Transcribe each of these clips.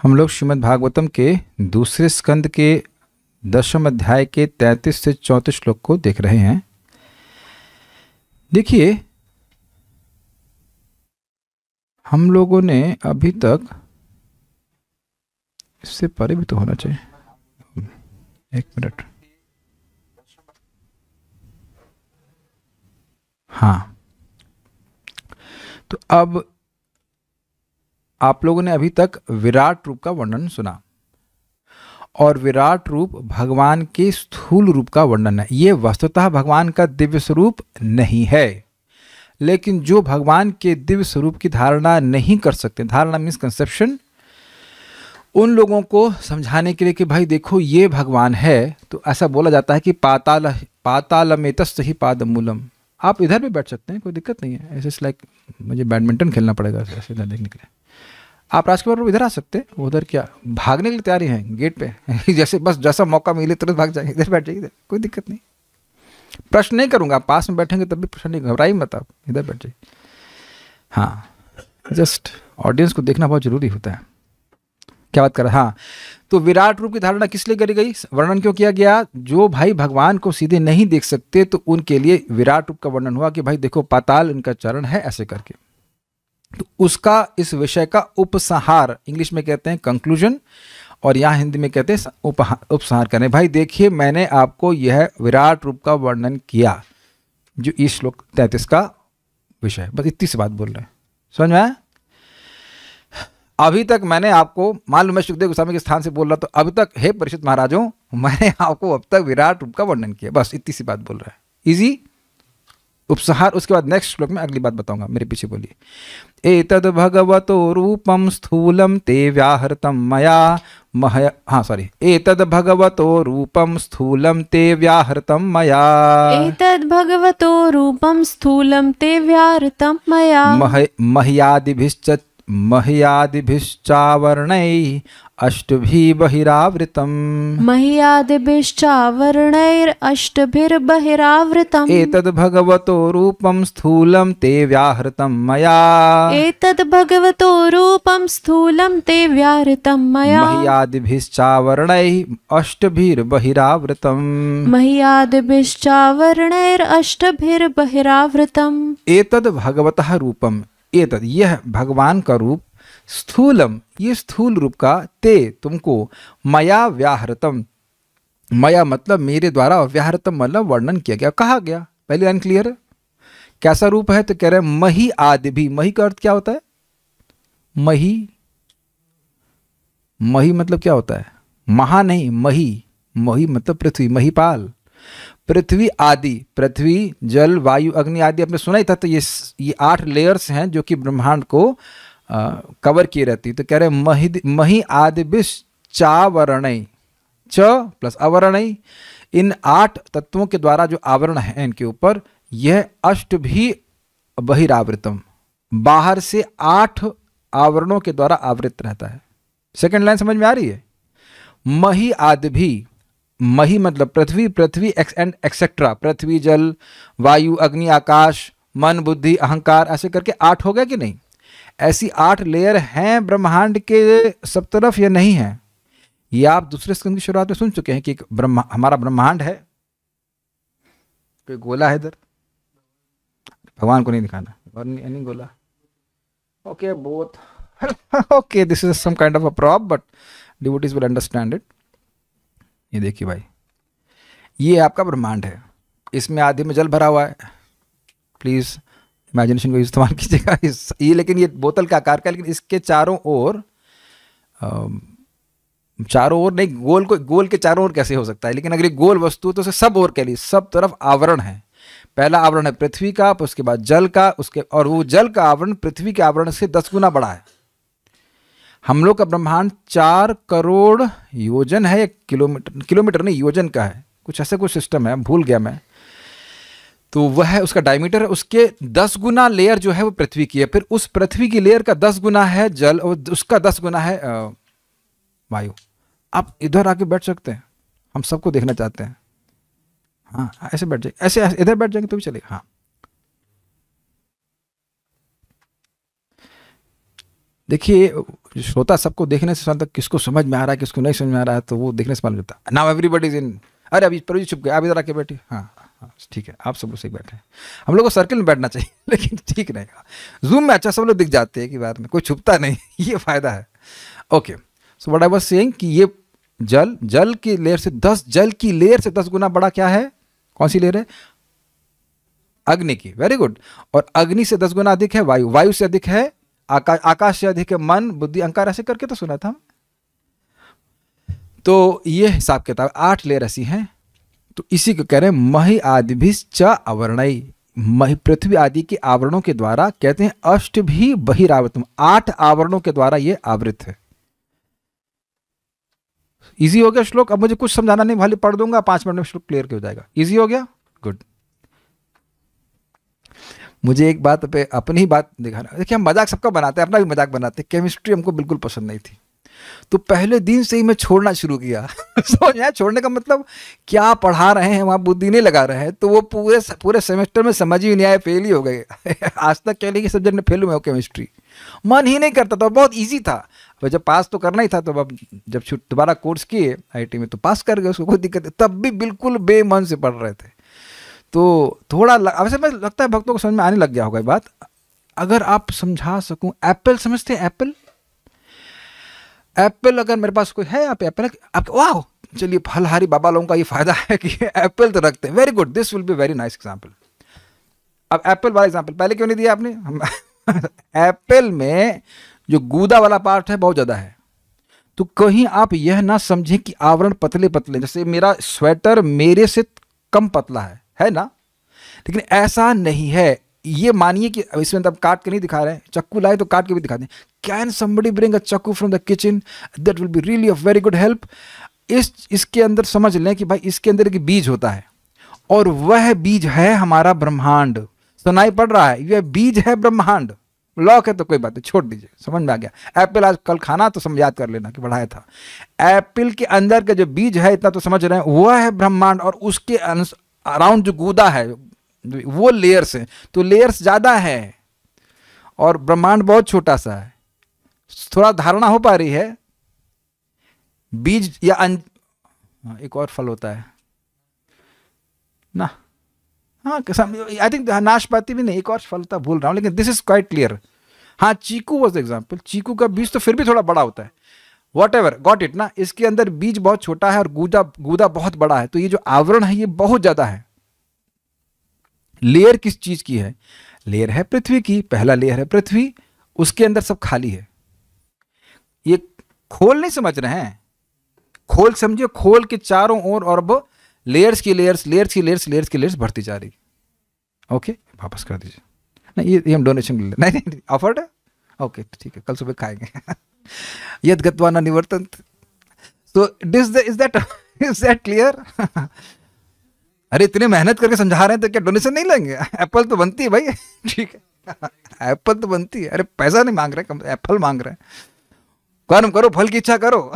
हम लोग श्रीमद् भागवतम के दूसरे स्कंद के 10वें अध्याय के 33 से 34 श्लोक को देख रहे हैं। देखिए, हम लोगों ने अभी तक, इससे परे भी तो होना चाहिए, एक मिनट, हाँ, तो अब आप लोगों ने अभी तक विराट रूप का वर्णन सुना और विराट रूप भगवान के स्थूल रूप का वर्णन है। ये वस्तुतः भगवान का दिव्य स्वरूप नहीं है, लेकिन जो भगवान के दिव्य स्वरूप की धारणा नहीं कर सकते, धारणा मीन्स कंसेप्शन, उन लोगों को समझाने के लिए कि भाई देखो ये भगवान है, तो ऐसा बोला जाता है कि पातालमेतस्य ही पादमूलम। आप इधर भी बैठ सकते हैं, कोई दिक्कत नहीं है। ऐसे लाइक मुझे बैडमिंटन खेलना पड़ेगा ऐसे इधर देखने के लिए। आप राजकुमार इधर आ सकते हैं, उधर क्या भागने के लिए तैयारी हैं गेट पे जैसे बस जैसा मौका मिले तुरंत भाग जाएंगे, इधर बैठ जाइए, इधर कोई दिक्कत नहीं, प्रश्न नहीं करूंगा। आप पास में बैठेंगे तब भी प्रश्न नहीं, घबराइए मत, आप इधर बैठ जाइए। हाँ, जस्ट ऑडियंस को देखना बहुत जरूरी होता है। क्या बात कर रहा है? हाँ, तो विराट रूप की धारणा किस लिए करी गई, वर्णन क्यों किया गया? जो भाई भगवान को सीधे नहीं देख सकते तो उनके लिए विराट रूप का वर्णन हुआ कि भाई देखो पाताल इनका चरण है, ऐसे करके। तो उसका, इस विषय का उपसंहार, इंग्लिश में कहते हैं कंक्लूजन, और यहाँ हिंदी में कहते हैं उपसंहार करने। भाई देखिए, मैंने आपको यह विराट रूप का वर्णन किया जो इस श्लोक 33 का विषय है। बस इतनी सी बात बोल रहे हैं, समझ में आया? अभी तक मैंने आपको, मान लो मैं सुखदेव गोस्वामी के स्थान से बोल रहा, तो अभी तक हे परीक्षित महाराजों, मैंने आपको अब तक विराट रूप का वर्णन किया, बस इतनी सी बात बोल रहा है। इजी उपसंहार। उसके बाद नेक्स्ट श्लोक में अगली बात बताऊंगा, मेरे पीछे बोलिए। एतद भगवतो रूपम स्थूलम ते व्याहृतम मया एतद भगवतो रूपम स्थूलम ते व्याहृतम मया। एतद् भगवतो रूपं स्थूलं ते व्याहृतं मया। मह्यादिभिश्चावरणैः अष्टभिः बहिरावृतम्। मह्यादिभिश्चावरणैरष्टभिर्बहिरावृतम्। एतद् भगवतो रूपं स्थूलं ते व्याहृतं मया। एतद् भगवतो रूपं स्थूलं ते व्याहृतं मया। मह्यादिभिश्चावरणैः अष्टभिर्बहिरावृतम्। मह्यादिभिश्चावरणैरष्टभिर्बहिरावृतम्। एतद् भगवतः रूपम, एतद् यह भगवान का रूप, स्थूलम ये स्थूल रूप का, ते तुमको, मया व्याहृतम, मया मतलब मेरे द्वारा, व्याहृतम मतलब वर्णन किया गया, कहा गया। पहली लाइन क्लियर है? कैसा रूप है? तो कह रहे हैं मही आदि भी। मही का अर्थ क्या होता है? मही, मही मतलब क्या होता है? महा नहीं, मही, मही मतलब पृथ्वी, महीपाल, पृथ्वी आदि, पृथ्वी जल वायु अग्नि आदि आपने सुना ही था। तो ये 8 लेयर्स हैं जो कि ब्रह्मांड को कवर किए रहती। तो कह रहे मही आदिभिश्च चावरणै, च प्लस आवरणै, इन 8 तत्वों के द्वारा जो आवरण है इनके ऊपर, यह अष्ट भी बहिरावृतम, बाहर से 8 आवरणों के द्वारा आवृत रहता है। सेकंड लाइन समझ में आ रही है? मही आदिभि, मही मतलब पृथ्वी, पृथ्वी एंड एक्सेट्रा, पृथ्वी जल वायु अग्नि आकाश मन बुद्धि अहंकार, ऐसे करके 8 हो गया कि नहीं? ऐसी 8 लेयर हैं ब्रह्मांड के सब तरफ या नहीं है? ये आप दूसरे स्कंद की शुरुआत में सुन चुके हैं कि हमारा ब्रह्मांड है, कोई गोला है इधर, भगवान को नहीं दिखाना, और नहीं गोला, okay both okay, this is some kind of a prob but devotees will understand it. ये देखिए भाई, ये आपका ब्रह्मांड है, इसमें आधे में जल भरा हुआ है, प्लीज इमेजिनेशन को इस्तेमाल कीजिएगा। ये लेकिन ये बोतल का आकार का, लेकिन इसके चारों ओर, चारों ओर नहीं, गोल के चारों ओर कैसे हो सकता है? लेकिन अगर ये गोल वस्तु तो उसे सब ओर के लिए, सब तरफ आवरण है। पहला आवरण है पृथ्वी का, उसके बाद जल का, उसके, और वो जल का आवरण पृथ्वी के आवरण से 10 गुना बड़ा है। हम लोग का ब्रह्मांड 4 करोड़ योजन है, किलोमीटर नहीं, योजन का है, कुछ ऐसे कुछ सिस्टम है, भूल गया मैं। तो वह है उसका डायमीटर है, उसके 10 गुना लेयर जो है वो पृथ्वी की है, फिर उस पृथ्वी की लेयर का 10 गुना है जल, और उसका 10 गुना है वायु। आप इधर आके बैठ सकते हैं, हम सबको देखना चाहते हैं। हाँ, ऐसे बैठ जाए, ऐसे इधर बैठ जाएंगे तो भी चलेगा। हाँ, देखिए जो श्रोता सबको देखने से सुनता किसको समझ में आ रहा है किसको नहीं समझ में आ रहा है, तो वो देखने से मालूम होता है। नाउ एवरीबॉडी इज इन, अरे अभी प्रभु जी छुप गए, आप इधर आके बैठे, हाँ हाँ ठीक है, आप सब लोग सही बैठे हैं। हम लोग को सर्कल में बैठना चाहिए लेकिन ठीक नहीं, जूम में अच्छा सब लोग दिख जाते हैं कि बात में कोई छुपता नहीं ये फायदा है। Okay, so what I was saying कि ये जल की लेयर से 10 गुना बड़ा क्या है, कौन सी लेयर है, अग्नि की, वेरी गुड। और अग्नि से 10 गुना अधिक है वायु, वायु से अधिक है आकाश, आकाश से अधिक है मन बुद्धि अहंकार, ऐसे करके तो सुना था हम। तो ये हिसाब किताब 8 लेयर ऐसी हैं। तो इसी को कह रहे हैं मही आदिभिश्च आवरणई, मही पृथ्वी आदि के आवरणों के द्वारा, कहते हैं अष्ट भी बहिरावृतम, 8 आवरणों के द्वारा ये आवृत है। इजी हो गया श्लोक, अब मुझे कुछ समझाना नहीं, खाली पढ़ दूंगा 5 मिनट में श्लोक क्लियर हो जाएगा। इजी हो गया, गुड। मुझे एक बात पे अपनी ही बात दिखाना, देखिए हम मजाक सबका बनाते हैं, अपना भी मजाक बनाते हैं। केमिस्ट्री हमको बिल्कुल पसंद नहीं थी, तो पहले दिन से ही मैं छोड़ना शुरू किया समझ आया, छोड़ने का मतलब क्या पढ़ा रहे हैं वहाँ बुद्धि नहीं लगा रहे हैं, तो वो पूरे सेमेस्टर में समझ ही नहीं आया, फेल ही हो गए आज तक कह लीजिए सब्जेक्ट में फेल हुए हो केमिस्ट्री, मन ही नहीं करता था, बहुत ईजी था। और जब पास तो करना ही था, तो अब जब दोबारा कोर्स किए IIT में तो पास कर गए, उसको कोई दिक्कत, तब भी बिल्कुल बेमन से पढ़ रहे थे। तो थोड़ा वैसे मैं लगता है भक्तों को समझ में आने लग गया होगा ये बात। अगर आप समझा सकूं, एप्पल समझते हैं, एप्पल अगर मेरे पास कोई है, आप एप्पल आप वाह, चलिए फलहारी बाबा लोगों का ये फायदा है कि एप्पल तो रखते हैं, very good, this will be very nice example. अब एप्पल वाला एग्जाम्पल पहले क्यों नहीं दिया आपने एप्पल में जो गूदा वाला पार्ट है बहुत ज़्यादा है, तो कहीं आप यह ना समझें कि आवरण पतले पतले, जैसे मेरा स्वेटर मेरे से कम पतला है ना, लेकिन ऐसा नहीं है। ये मानिए कि इसमें तब काट के नहीं दिखा रहे हैं, चक्कू लाए तो काट के भी दिखा दें। कैन समबडी ब्रिंग अ चक्कू from the kitchen, that will be really of very good help. इसके अंदर समझ लें कि भाई इसके अंदर एक बीज होता है, और वह बीज है हमारा ब्रह्मांड। सुनाई पड़ रहा है, यह बीज है ब्रह्मांड। लॉक है तो कोई बात नहीं, छोड़ दीजिए, समझ में आ गया। एप्पल आज कल खाना तो समझ याद कर लेना कि बढ़ाया था। एप्पल के अंदर का जो बीज है, इतना तो समझ रहे हैं, वह है ब्रह्मांड, और उसके अराउंड जो गूदा है वो लेयर्स हैं, तो लेयर्स ज़्यादा है और ब्रह्मांड बहुत छोटा सा है। थोड़ा धारणा हो पा रही है। बीज या एक और फल होता है ना, हाँ आई थिंक नाशपाती भी नहीं, एक और फल होता है, भूल रहा हूँ, लेकिन दिस इज क्वाइट क्लियर। हाँ, चीकू वॉज एग्जाम्पल, चीकू का बीज तो फिर भी थोड़ा बड़ा होता है, वॉट एवर, गॉट इट ना। इसके अंदर बीज बहुत छोटा है और गूदा बहुत बड़ा है, तो ये जो आवरण है ये बहुत ज़्यादा है। लेयर किस चीज की है, लेयर है पृथ्वी की, पहला लेयर है पृथ्वी, उसके अंदर सब खाली है। ये खोल नहीं समझ रहे हैं, खोल समझिए, खोल के चारों ओर और अब लेयर्स की लेयर्स बढ़ती जा रही। ओके, वापस कर दीजिए। नहीं ये हम डोनेशन नहीं ऑफर्ड है, ओके ठीक है, कल सुबह खाएंगे यद गत्वा न निवर्तन। तो इज दैट क्लियर अरे इतने मेहनत करके समझा रहे हैं तो क्या डोनेशन नहीं लेंगे? एप्पल तो बनती है भाई ठीक है एप्पल तो बनती है, अरे पैसा नहीं मांग रहे, कम एप्पल मांग रहे हैं, कर्म करो फल की इच्छा करो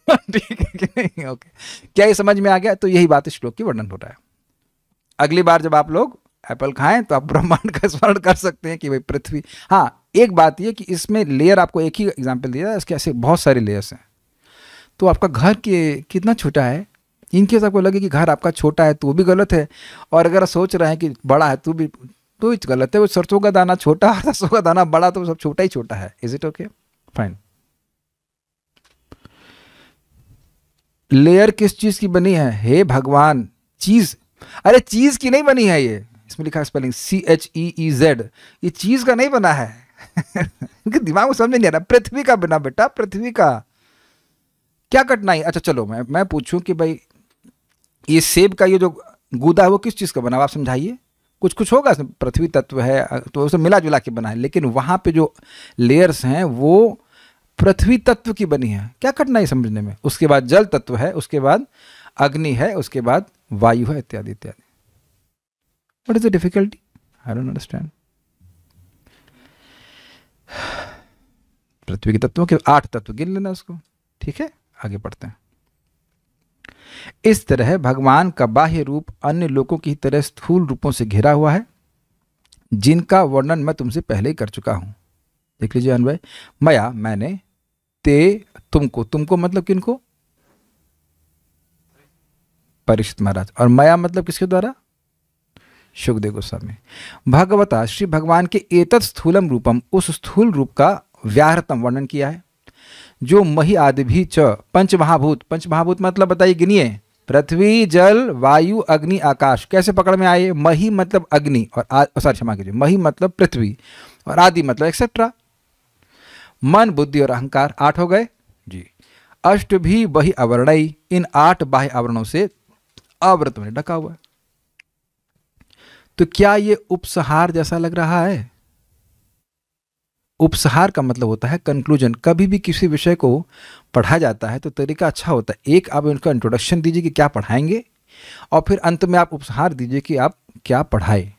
ठीक है कि नहीं? ओके, क्या ये समझ में आ गया? तो यही बात इस श्लोक की वर्णन हो रहा है। अगली बार जब आप लोग एप्पल खाएं तो आप ब्रह्मांड का स्मरण कर सकते हैं कि भाई पृथ्वी। हाँ, एक बात ये कि इसमें लेयर आपको एक ही एग्जाम्पल दिया है, इसके ऐसे बहुत सारे लेयर्स हैं। तो आपका घर कितना छोटा है, इनकेस आपको लगे कि घर आपका छोटा है तो वो भी गलत है, और अगर सोच रहे हैं कि बड़ा है तो भी गलत है। वो सरसों का दाना छोटा और सरसों का दाना बड़ा, तो सब छोटा ही छोटा है। Is it okay? Fine. Layer किस चीज की बनी है? हे भगवान, चीज, अरे चीज की नहीं बनी है, ये इसमें लिखा है स्पेलिंग CHEEZ, ये चीज का नहीं बना है इनके दिमाग में समझ नहीं आ रहा। पृथ्वी का बना बेटा, पृथ्वी का, क्या कठिनाई? अच्छा चलो मैं पूछूं कि भाई ये सेब का ये जो गूदा है वो किस चीज का बना? आप समझाइए। कुछ होगा इसमें, पृथ्वी तत्व है तो उसे मिला जुला के बना है, लेकिन वहां पे जो लेयर्स हैं वो पृथ्वी तत्व की बनी है। क्या कठिनाई समझने में? उसके बाद जल तत्व है, उसके बाद अग्नि है, उसके बाद वायु है, इत्यादि इत्यादि। What is the difficulty? I don't understand. पृथ्वी के तत्वों के 8 तत्व गिन लेना उसको, ठीक है? आगे पढ़ते हैं। इस तरह भगवान का बाह्य रूप अन्य लोकों की तरह स्थूल रूपों से घिरा हुआ है, जिनका वर्णन मैं तुमसे पहले ही कर चुका हूं। देख लीजिए अन्वय। मया मैंने, ते तुमको, तुमको मतलब किनको? परीक्षित महाराज। और मया मतलब किसके द्वारा? शुकदेव गोस्वामी। भगवता श्री भगवान के एतत् स्थूलम रूपम, उस स्थूल रूप का व्याहृतम वर्णन किया है, जो मही आदि भी च पंच महाभूत, पंच महाभूत मतलब बताइए, गिनिए। पृथ्वी, जल, वायु, अग्नि, आकाश कैसे पकड़ में आए? मही मतलब अग्नि और सॉरी क्षमा कीजिए, मही मतलब पृथ्वी और आदि मतलब एक्सेट्रा। मन, बुद्धि और अहंकार 8 हो गए जी। अष्ट भी वही अवर्णई, इन 8 बाह्य आवरणों से आवृत में ढका हुआ है। तो क्या ये उपसंहार जैसा लग रहा है? उपसंहार का मतलब होता है कंक्लूजन। कभी भी किसी विषय को पढ़ा जाता है तो तरीका अच्छा होता है, एक आप उनका इंट्रोडक्शन दीजिए कि क्या पढ़ाएंगे, और फिर अंत में आप उपसंहार दीजिए कि आप क्या पढ़ाए।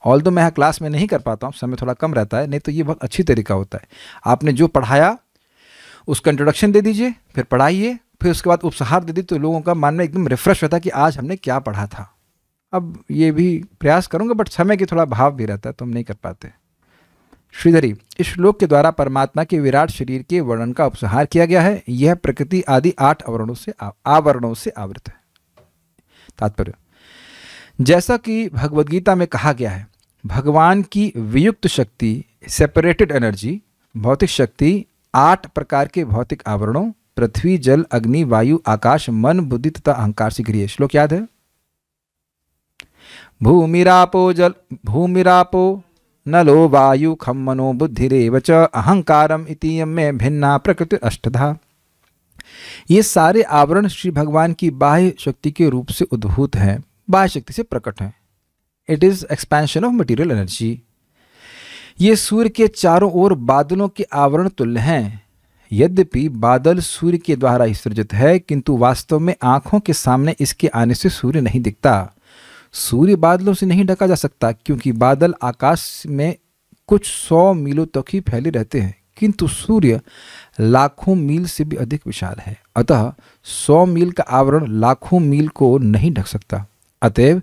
ऑल्दो मैं यहाँ क्लास में नहीं कर पाता हूँ, समय थोड़ा कम रहता है, नहीं तो ये बहुत अच्छी तरीका होता है। आपने जो पढ़ाया उसका इंट्रोडक्शन दे दीजिए, फिर पढ़ाइए, फिर उसके बाद उपसंहार दे दीजिए, तो लोगों का मन में एकदम रिफ्रेश होता है कि आज हमने क्या पढ़ा था। अब ये भी प्रयास करूँगा, बट समय की थोड़ा भाव भी रहता है तो हम नहीं कर पाते। श्रीधरी, इस श्लोक के द्वारा परमात्मा के विराट शरीर के वर्णन का उपसंहार किया गया है। यह प्रकृति आदि 8 आवरणों से आवृत है। तात्पर्य, जैसा कि भगवद्गीता में कहा गया है, भगवान की वियुक्त शक्ति, सेपरेटेड एनर्जी, भौतिक शक्ति 8 प्रकार के भौतिक आवरणों पृथ्वी, जल, अग्नि, वायु, आकाश, मन, बुद्धि तथा अहंकार से घिरी है। श्लोक याद है? भूमिरापो नलो वायु खम मनो बुद्धिरेव च अहंकारम इतीयम में भिन्ना प्रकृति अष्टधा। ये सारे आवरण श्री भगवान की बाह्य शक्ति के रूप से उद्भूत हैं, बाह्य शक्ति से प्रकट हैं। It is expansion of material energy. ये सूर्य के चारों ओर बादलों के आवरण तुल्य हैं। यद्यपि बादल सूर्य के द्वारा ही सृजित है, किंतु वास्तव में आंखों के सामने इसके आने से सूर्य नहीं दिखता। सूर्य बादलों से नहीं ढका जा सकता, क्योंकि बादल आकाश में कुछ 100 मीलों तक ही फैले रहते हैं, किंतु सूर्य लाखों मील से भी अधिक विशाल है। अतः 100 मील का आवरण लाखों मील को नहीं ढक सकता। अतएव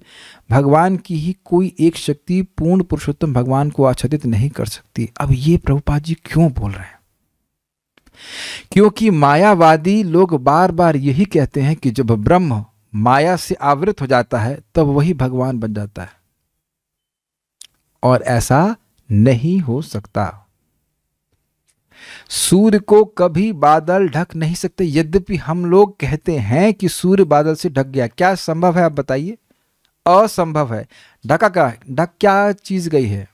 भगवान की ही कोई एक शक्ति पूर्ण पुरुषोत्तम भगवान को आच्छादित नहीं कर सकती। अब ये प्रभुपाद जी क्यों बोल रहे हैं? क्योंकि मायावादी लोग बार बार यही कहते हैं कि जब ब्रह्म माया से आवृत हो जाता है तब वही भगवान बन जाता है, और ऐसा नहीं हो सकता। सूर्य को कभी बादल ढक नहीं सकते। यद्यपि हम लोग कहते हैं कि सूर्य बादल से ढक गया, क्या संभव है? आप बताइए। असंभव है। ढका क्या? ढक क्या चीज गई है?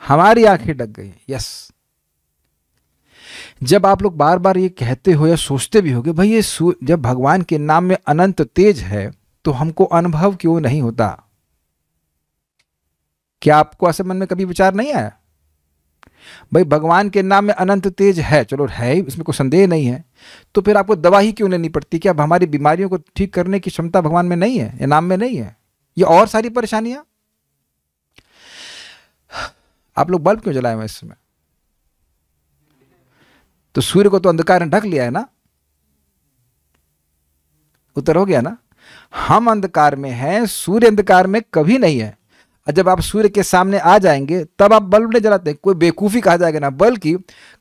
हमारी आंखें ढक गई। यस। जब आप लोग बार बार ये कहते हो या सोचते भी होगे, भाई ये जब भगवान के नाम में अनंत तेज है तो हमको अनुभव क्यों नहीं होता? क्या आपको ऐसे मन में कभी विचार नहीं आया? भाई भगवान के नाम में अनंत तेज है, चलो है, इसमें कोई संदेह नहीं है, तो फिर आपको दवा ही क्यों लेनी पड़ती? क्या हमारी बीमारियों को ठीक करने की क्षमता भगवान में नहीं है या नाम में नहीं है? ये और सारी परेशानियां, आप लोग बल्ब क्यों जलाए हुए इस समय? तो सूर्य को तो अंधकार ने ढक लिया है ना, उत्तर हो गया ना। हम अंधकार में हैं, सूर्य अंधकार में कभी नहीं है। और जब आप सूर्य के सामने आ जाएंगे तब आप बल्ब नहीं जलाते। कोई बेवकूफ़ी कहा जाएगा ना। बल्कि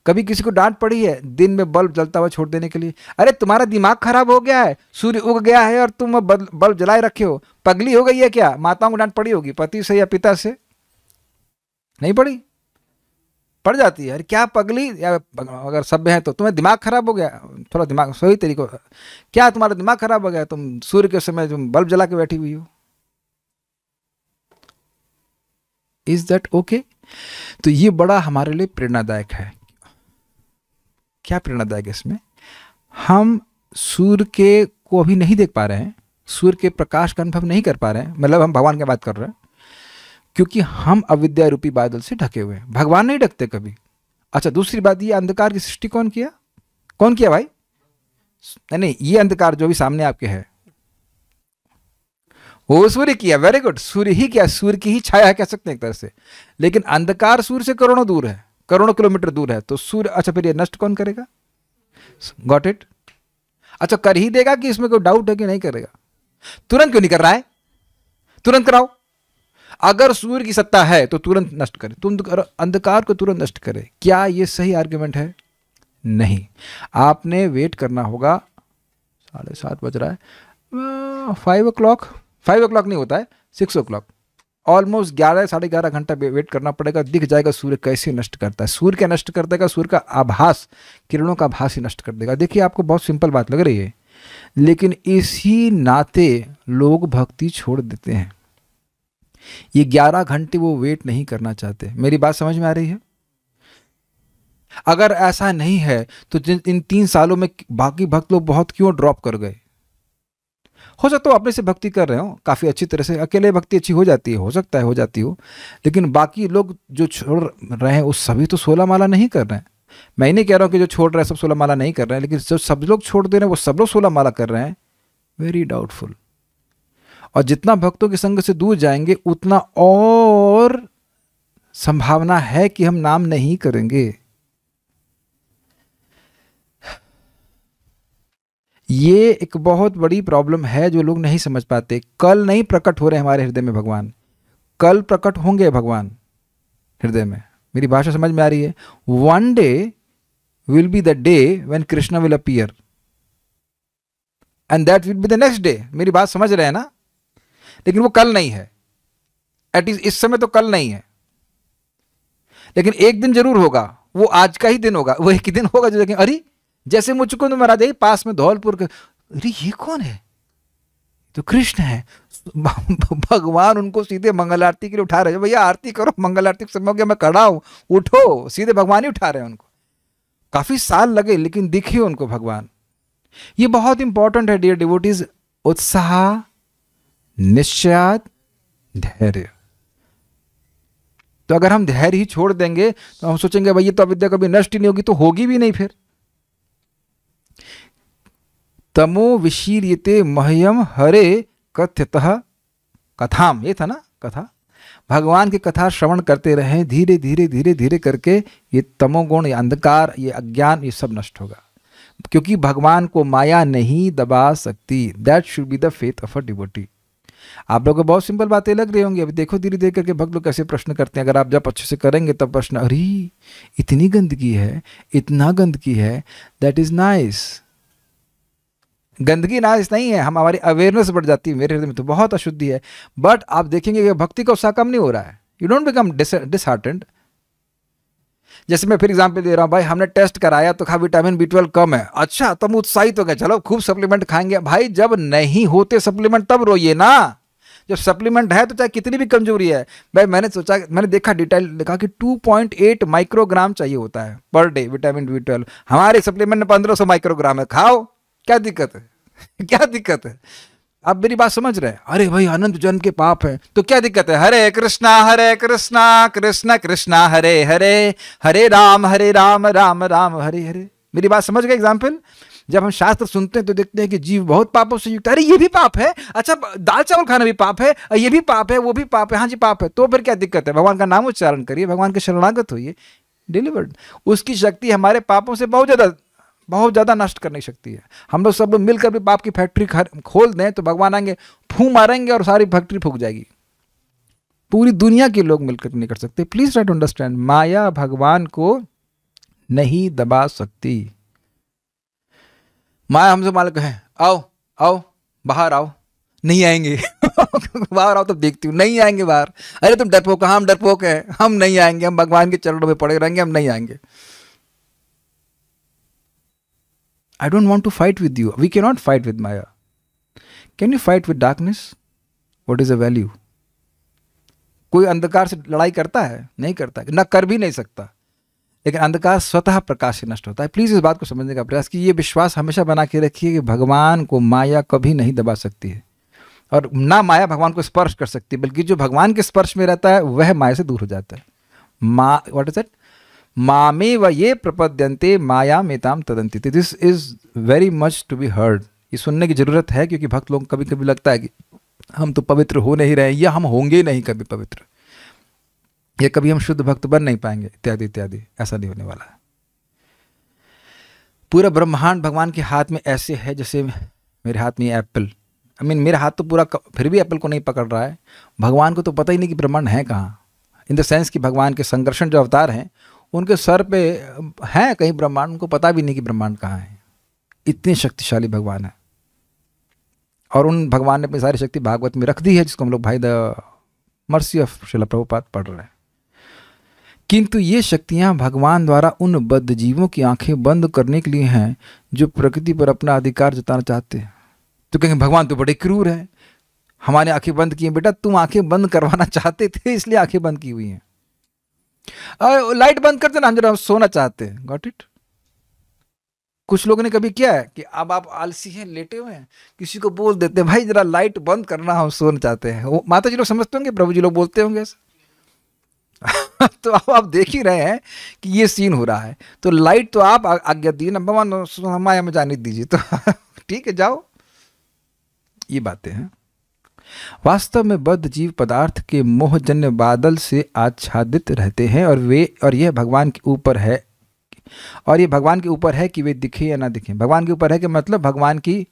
कभी किसी को डांट पड़ी है दिन में बल्ब जलता हुआ छोड़ देने के लिए? अरे तुम्हारा दिमाग खराब हो गया है, सूर्य उग गया है और तुम बल्ब जलाए रखे हो, पगली हो गई है क्या? माताओं को डांट पड़ी होगी, पति से या पिता से? नहीं पड़ी? पड़ जाती है। अरे क्या पगली, या अगर सभ्य है तो तुम्हें दिमाग खराब हो गया, थोड़ा दिमाग सही तरीको, क्या तुम्हारा दिमाग खराब हो गया, तुम सूर्य के समय तुम बल्ब जला के बैठी हुई हो? Is that okay? तो ये बड़ा हमारे लिए प्रेरणादायक है। क्या प्रेरणादायक है इसमें? हम सूर्य के को अभी नहीं देख पा रहे हैं, सूर्य के प्रकाश का अनुभव नहीं कर पा रहे हैं, मतलब हम भगवान की बात कर रहे हैं, क्योंकि हम अविद्या रूपी बादल से ढके हुए हैं। भगवान नहीं ढकते कभी। अच्छा, दूसरी बात, ये अंधकार की सृष्टि कौन किया? कौन किया भाई? नहीं, ये अंधकार जो भी सामने आपके है वो सूर्य किया। वेरी गुड, सूर्य ही किया, सूर्य की ही छाया है कह सकते हैं एक तरह से। लेकिन अंधकार सूर्य से करोड़ों दूर है, करोड़ों किलोमीटर दूर है, तो सूर्य, अच्छा फिर ये नष्ट कौन करेगा? Got it? अच्छा, कर ही देगा कि इसमें कोई डाउट है कि नहीं करेगा? तुरंत क्यों नहीं कर रहा है? तुरंत कराओ। अगर सूर्य की सत्ता है तो तुरंत नष्ट करे, तुम अंधकार को तुरंत नष्ट करे। क्या ये सही आर्ग्यूमेंट है? नहीं। आपने वेट करना होगा, 7:30 बज रहा है, 5 o'clock नहीं होता है, 6 o'clock, ऑलमोस्ट 11 साढ़े 11 घंटा वेट करना पड़ेगा। दिख जाएगा सूर्य कैसे नष्ट करता है। सूर्य क्या नष्ट कर देगा? सूर्य का आभास, किरणों का आभास ही नष्ट कर देगा। देखिए आपको बहुत सिंपल बात लग रही है, लेकिन इसी नाते लोग भक्ति छोड़ देते हैं। ये 11 घंटे वो वेट नहीं करना चाहते। मेरी बात समझ में आ रही है? अगर ऐसा नहीं है तो इन 3 सालों में बाकी भक्त लोग बहुत क्यों ड्रॉप कर गए? हो सकता है अपने से भक्ति कर रहे हो काफ़ी अच्छी तरह से, अकेले भक्ति अच्छी हो जाती है, हो सकता है हो जाती हो, लेकिन बाकी लोग जो छोड़ रहे हैं वो सभी तो 16 माला नहीं कर रहे हैं। मैं नहीं कह रहा हूँ कि जो छोड़ रहे हैं सब 16 माला नहीं कर रहे हैं, लेकिन जो सब लोग छोड़ दे रहे हैं वो सब लोग 16 माला कर रहे हैं, वेरी डाउटफुल। और जितना भक्तों के संग से दूर जाएंगे उतना और संभावना है कि हम नाम नहीं करेंगे। ये एक बहुत बड़ी प्रॉब्लम है जो लोग नहीं समझ पाते। कल नहीं प्रकट हो रहे हमारे हृदय में भगवान, कल प्रकट होंगे भगवान हृदय में। मेरी भाषा समझ में आ रही है? One day will be the day when Krishna will appear and that will be the next day. मेरी बात समझ रहे हैं ना? लेकिन वो कल नहीं है, एटलीस्ट इस समय तो कल नहीं है, लेकिन एक दिन जरूर होगा, वो आज का ही दिन होगा। वो एक ही दिन होगा जो देखें अरे जैसे मुझको तो महाराज पास में धौलपुर के, अरे ये कौन है? तो कृष्ण है। भगवान उनको सीधे मंगल आरती के लिए उठा रहे हैं। भैया आरती करो, मंगल आरती का समय हो गया, मैं खड़ा हूं, उठो। सीधे भगवान ही उठा रहे हैं उनको। काफी साल लगे लेकिन दिखे उनको भगवान। ये बहुत इंपॉर्टेंट है डियर डिवोटीज। उत्साह, निश्चय, धैर्य। तो अगर हम धैर्य ही छोड़ देंगे तो हम सोचेंगे भाई ये तो अविद्या कभी नष्ट ही नहीं होगी, तो होगी भी नहीं। फिर तमो विशीर्यते मह्यम हरे कथ्यतः कथाम, ये था ना कथा। भगवान की कथा श्रवण करते रहे, धीरे धीरे धीरे धीरे करके ये तमोगुण, ये अंधकार, ये अज्ञान, ये सब नष्ट होगा। क्योंकि भगवान को माया नहीं दबा सकती। That should be the faith of a devotee. आप लोगों को बहुत सिंपल बातें लग रही होंगी। अभी देखो धीरे धीरे करके भक्त लोग कैसे प्रश्न करते हैं। अगर आप जब अच्छे से करेंगे तब प्रश्न, अरे इतनी गंदगी है, इतना गंदगी है, दैट इज नाइस। गंदगी नाइस नहीं है, हम हमारी अवेयरनेस बढ़ जाती है। मेरे हृदय में तो बहुत अशुद्धि है, बट आप देखेंगे कि भक्ति का उत्साह कम नहीं हो रहा है। You don't become disheartened. जैसे मैं फिर एग्जाम्पल दे रहा हूँ, भाई हमने टेस्ट कराया तो कहा विटामिन B12 कम है। अच्छा तुम उत्साहित हो गए, चलो खूब सप्लीमेंट खाएंगे। भाई जब नहीं होते सप्लीमेंट तब रोइए ना। जब सप्लीमेंट है तो चाहे कितनी भी कमजोरी है। भाई मैंने देखा डिटेल लिखा कि 2.8 माइक्रोग्राम चाहिए होता है पर डे विटामिन B12। हमारे सप्लीमेंट में 1500 माइक्रोग्राम है। खाओ, क्या दिक्कत है? क्या दिक्कत है? आप मेरी बात समझ रहे हैं? अरे भाई अनंत जन्म के पाप है तो क्या दिक्कत है? हरे कृष्णा कृष्ण कृष्णा हरे हरे, हरे राम राम राम हरे हरे। मेरी बात समझ गए? एग्जाम्पल, जब हम शास्त्र सुनते हैं तो देखते हैं कि जीव बहुत पापों से युक्त है। अरे ये भी पाप है, अच्छा दाल चावल खाना भी पाप है, ये भी पाप है, वो भी पाप है, हाँ जी पाप है। तो फिर क्या दिक्कत है? भगवान का नाम उच्चारण करिए, भगवान के शरणागत होइए, डिलीवर्ड। उसकी शक्ति हमारे पापों से बहुत ज़्यादा नष्ट करने की शक्ति है। हम लोग सब लोग मिलकर भी पाप की फैक्ट्री खोल दें तो भगवान आएंगे, फूं मारेंगे और सारी फैक्ट्री फूक जाएगी। पूरी दुनिया के लोग मिलकर नहीं कर सकते। प्लीज ट्राई टू अंडरस्टैंड, माया भगवान को नहीं दबा सकती। माया हमसे मालिक है, आओ आओ बाहर आओ, नहीं आएंगे। बाहर आओ तब देखती हूँ, नहीं आएंगे बाहर। अरे तुम डरपोक, हम डरपोक हैं, हम नहीं आएंगे, हम भगवान के चरणों में पड़े रहेंगे, हम नहीं आएंगे। I don't want to fight with you. We cannot fight with Maya. Can you fight with darkness? What is the value? कोई अंधकार से लड़ाई करता है? नहीं करता, ना कर भी नहीं सकता। लेकिन अंधकार स्वतः प्रकाश से नष्ट होता है। प्लीज इस बात को समझने का प्रयास कीजिए। ये विश्वास हमेशा बना के रखिए कि भगवान को माया कभी नहीं दबा सकती है, और ना माया भगवान को स्पर्श कर सकती है, बल्कि जो भगवान के स्पर्श में रहता है वह माया से दूर हो जाता है। What is that? मामे व ये प्रपद्यन्ते माया मेताम तदंती। This is very much to be heard. ये सुनने की जरूरत है, क्योंकि भक्त लोग कभी कभी लगता है कि हम तो पवित्र हो नहीं रहे, या हम होंगे नहीं कभी पवित्र, या कभी हम शुद्ध भक्त बन नहीं पाएंगे, इत्यादि इत्यादि। ऐसा नहीं होने वाला है। पूरा ब्रह्मांड भगवान के हाथ में ऐसे है जैसे मेरे हाथ में एप्पल। मेरा हाथ तो पूरा फिर भी एप्पल को नहीं पकड़ रहा है। भगवान को तो पता ही नहीं कि ब्रह्मांड है कहाँ, इन द सेंस कि भगवान के संकर्षण जो अवतार हैं उनके सर पे है कहीं ब्रह्मांड, उनको पता भी नहीं कि ब्रह्मांड कहाँ है। इतने शक्तिशाली भगवान है, और उन भगवान ने अपनी सारी शक्ति भागवत में रख दी है, जिसको हम लोग भाई the mercy of Srila Prabhupada पढ़ रहे हैं। किंतु ये शक्तियां भगवान द्वारा उन बद्ध जीवों की आंखें बंद करने के लिए हैं जो प्रकृति पर अपना अधिकार जताना चाहते हैं। तो कहेंगे भगवान तो बड़े क्रूर है, हमारे आंखें बंद की हैं। बेटा तुम आंखें बंद करवाना चाहते थे इसलिए आंखें बंद की हुई हैं। लाइट बंद कर देना, हम जरा सोना चाहते हैं। Got it. कुछ लोगों ने कभी किया है कि अब आप आलसी हैं, लेटे हुए हैं, किसी को बोल देते हैं भाई जरा लाइट बंद करना, हम सोना चाहते हैं। वो माता जी लोग समझते होंगे, प्रभु जी लोग बोलते होंगे ऐसा। तो अब आप देख ही रहे हैं कि ये सीन हो रहा है। तो लाइट तो आप आज्ञा दिए ना, भगवान माया में जाने दीजिए, तो ठीक है जाओ। ये बातें हैं। वास्तव में बद्ध जीव पदार्थ के मोहजन्य बादल से आच्छादित रहते हैं, और यह भगवान के ऊपर है, और ये भगवान के ऊपर है कि वे दिखे या ना दिखे। भगवान के ऊपर है कि मतलब भगवान की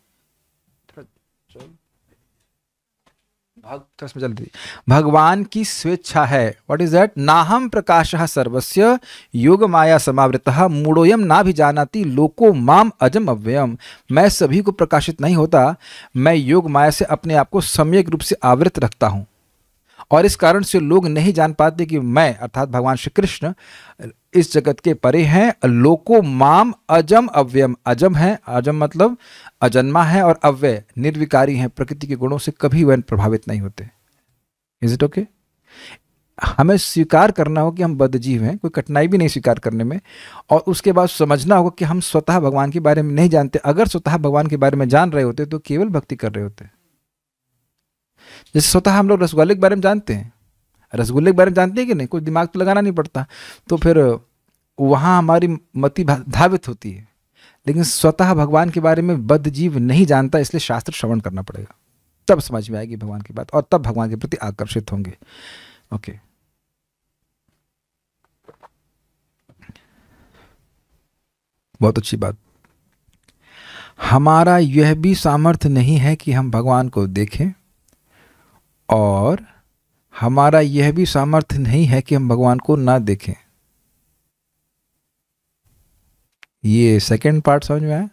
भगवान की स्वेच्छा है। What is that? नाहम प्रकाशः सर्वस्य योग माया समावृतः मूढ़ोयम ना भी जानाति लोको माम अजम अव्ययम। मैं सभी को प्रकाशित नहीं होता, मैं योग माया से अपने आप को सम्यक रूप से आवृत रखता हूं, और इस कारण से लोग नहीं जान पाते कि मैं अर्थात भगवान श्री कृष्ण इस जगत के परे हैं। लोको माम अजम अव्ययम। अजम है, अजम मतलब अजन्मा है, और अव्यय निर्विकारी है, प्रकृति के गुणों से कभी वह प्रभावित नहीं होते। Is it okay? हमें स्वीकार करना हो कि हम बद्ध जीव हैं, कोई कठिनाई भी नहीं स्वीकार करने में, और उसके बाद समझना होगा कि हम स्वतः भगवान के बारे में नहीं जानते। अगर स्वतः भगवान के बारे में जान रहे होते तो केवल भक्ति कर रहे होते। जैसे स्वतः हम लोग रसगुल्ले के बारे में जानते हैं, रसगुल्ले के बारे में जानते हैं कि नहीं, कोई दिमाग तो लगाना नहीं पड़ता, तो फिर वहाँ हमारी मति धावित होती है। लेकिन स्वतः भगवान के बारे में बद्ध जीव नहीं जानता, इसलिए शास्त्र श्रवण करना पड़ेगा, तब समझ में आएगी भगवान की बात, और तब भगवान के प्रति आकर्षित होंगे। ओके, बहुत अच्छी बात। हमारा यह भी सामर्थ्य नहीं है कि हम भगवान को देखें, और हमारा यह भी सामर्थ्य नहीं है कि हम भगवान को ना देखें। ये सेकंड पार्ट समझ में आया?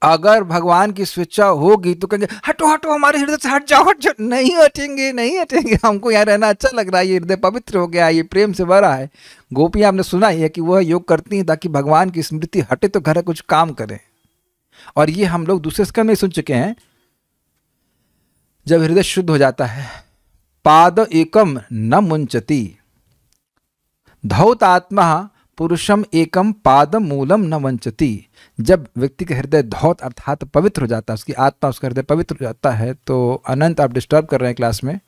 अगर भगवान की स्वेच्छा होगी तो कहेंगे हटो हटो हमारे हृदय से हट जाओ, हट जाओ। नहीं हटेंगे, नहीं हटेंगे, हमको यहाँ रहना अच्छा लग रहा है, ये हृदय पवित्र हो गया, ये प्रेम से भरा है। गोपियां आपने सुना ही है कि वह योग करती हैं ताकि भगवान की स्मृति हटे तो घर कुछ काम करें। और ये हम लोग दूसरे स्कंद में सुन चुके हैं, जब हृदय शुद्ध हो जाता है, पाद एकम न मुंचति धौतात्मा पुरुषम एकम पाद मूलम न वंचति। जब व्यक्ति का हृदय धौत अर्थात पवित्र हो जाता है, उसकी आत्मा, उसका हृदय पवित्र हो जाता है, तो अनंत आप डिस्टर्ब कर रहे हैं क्लास में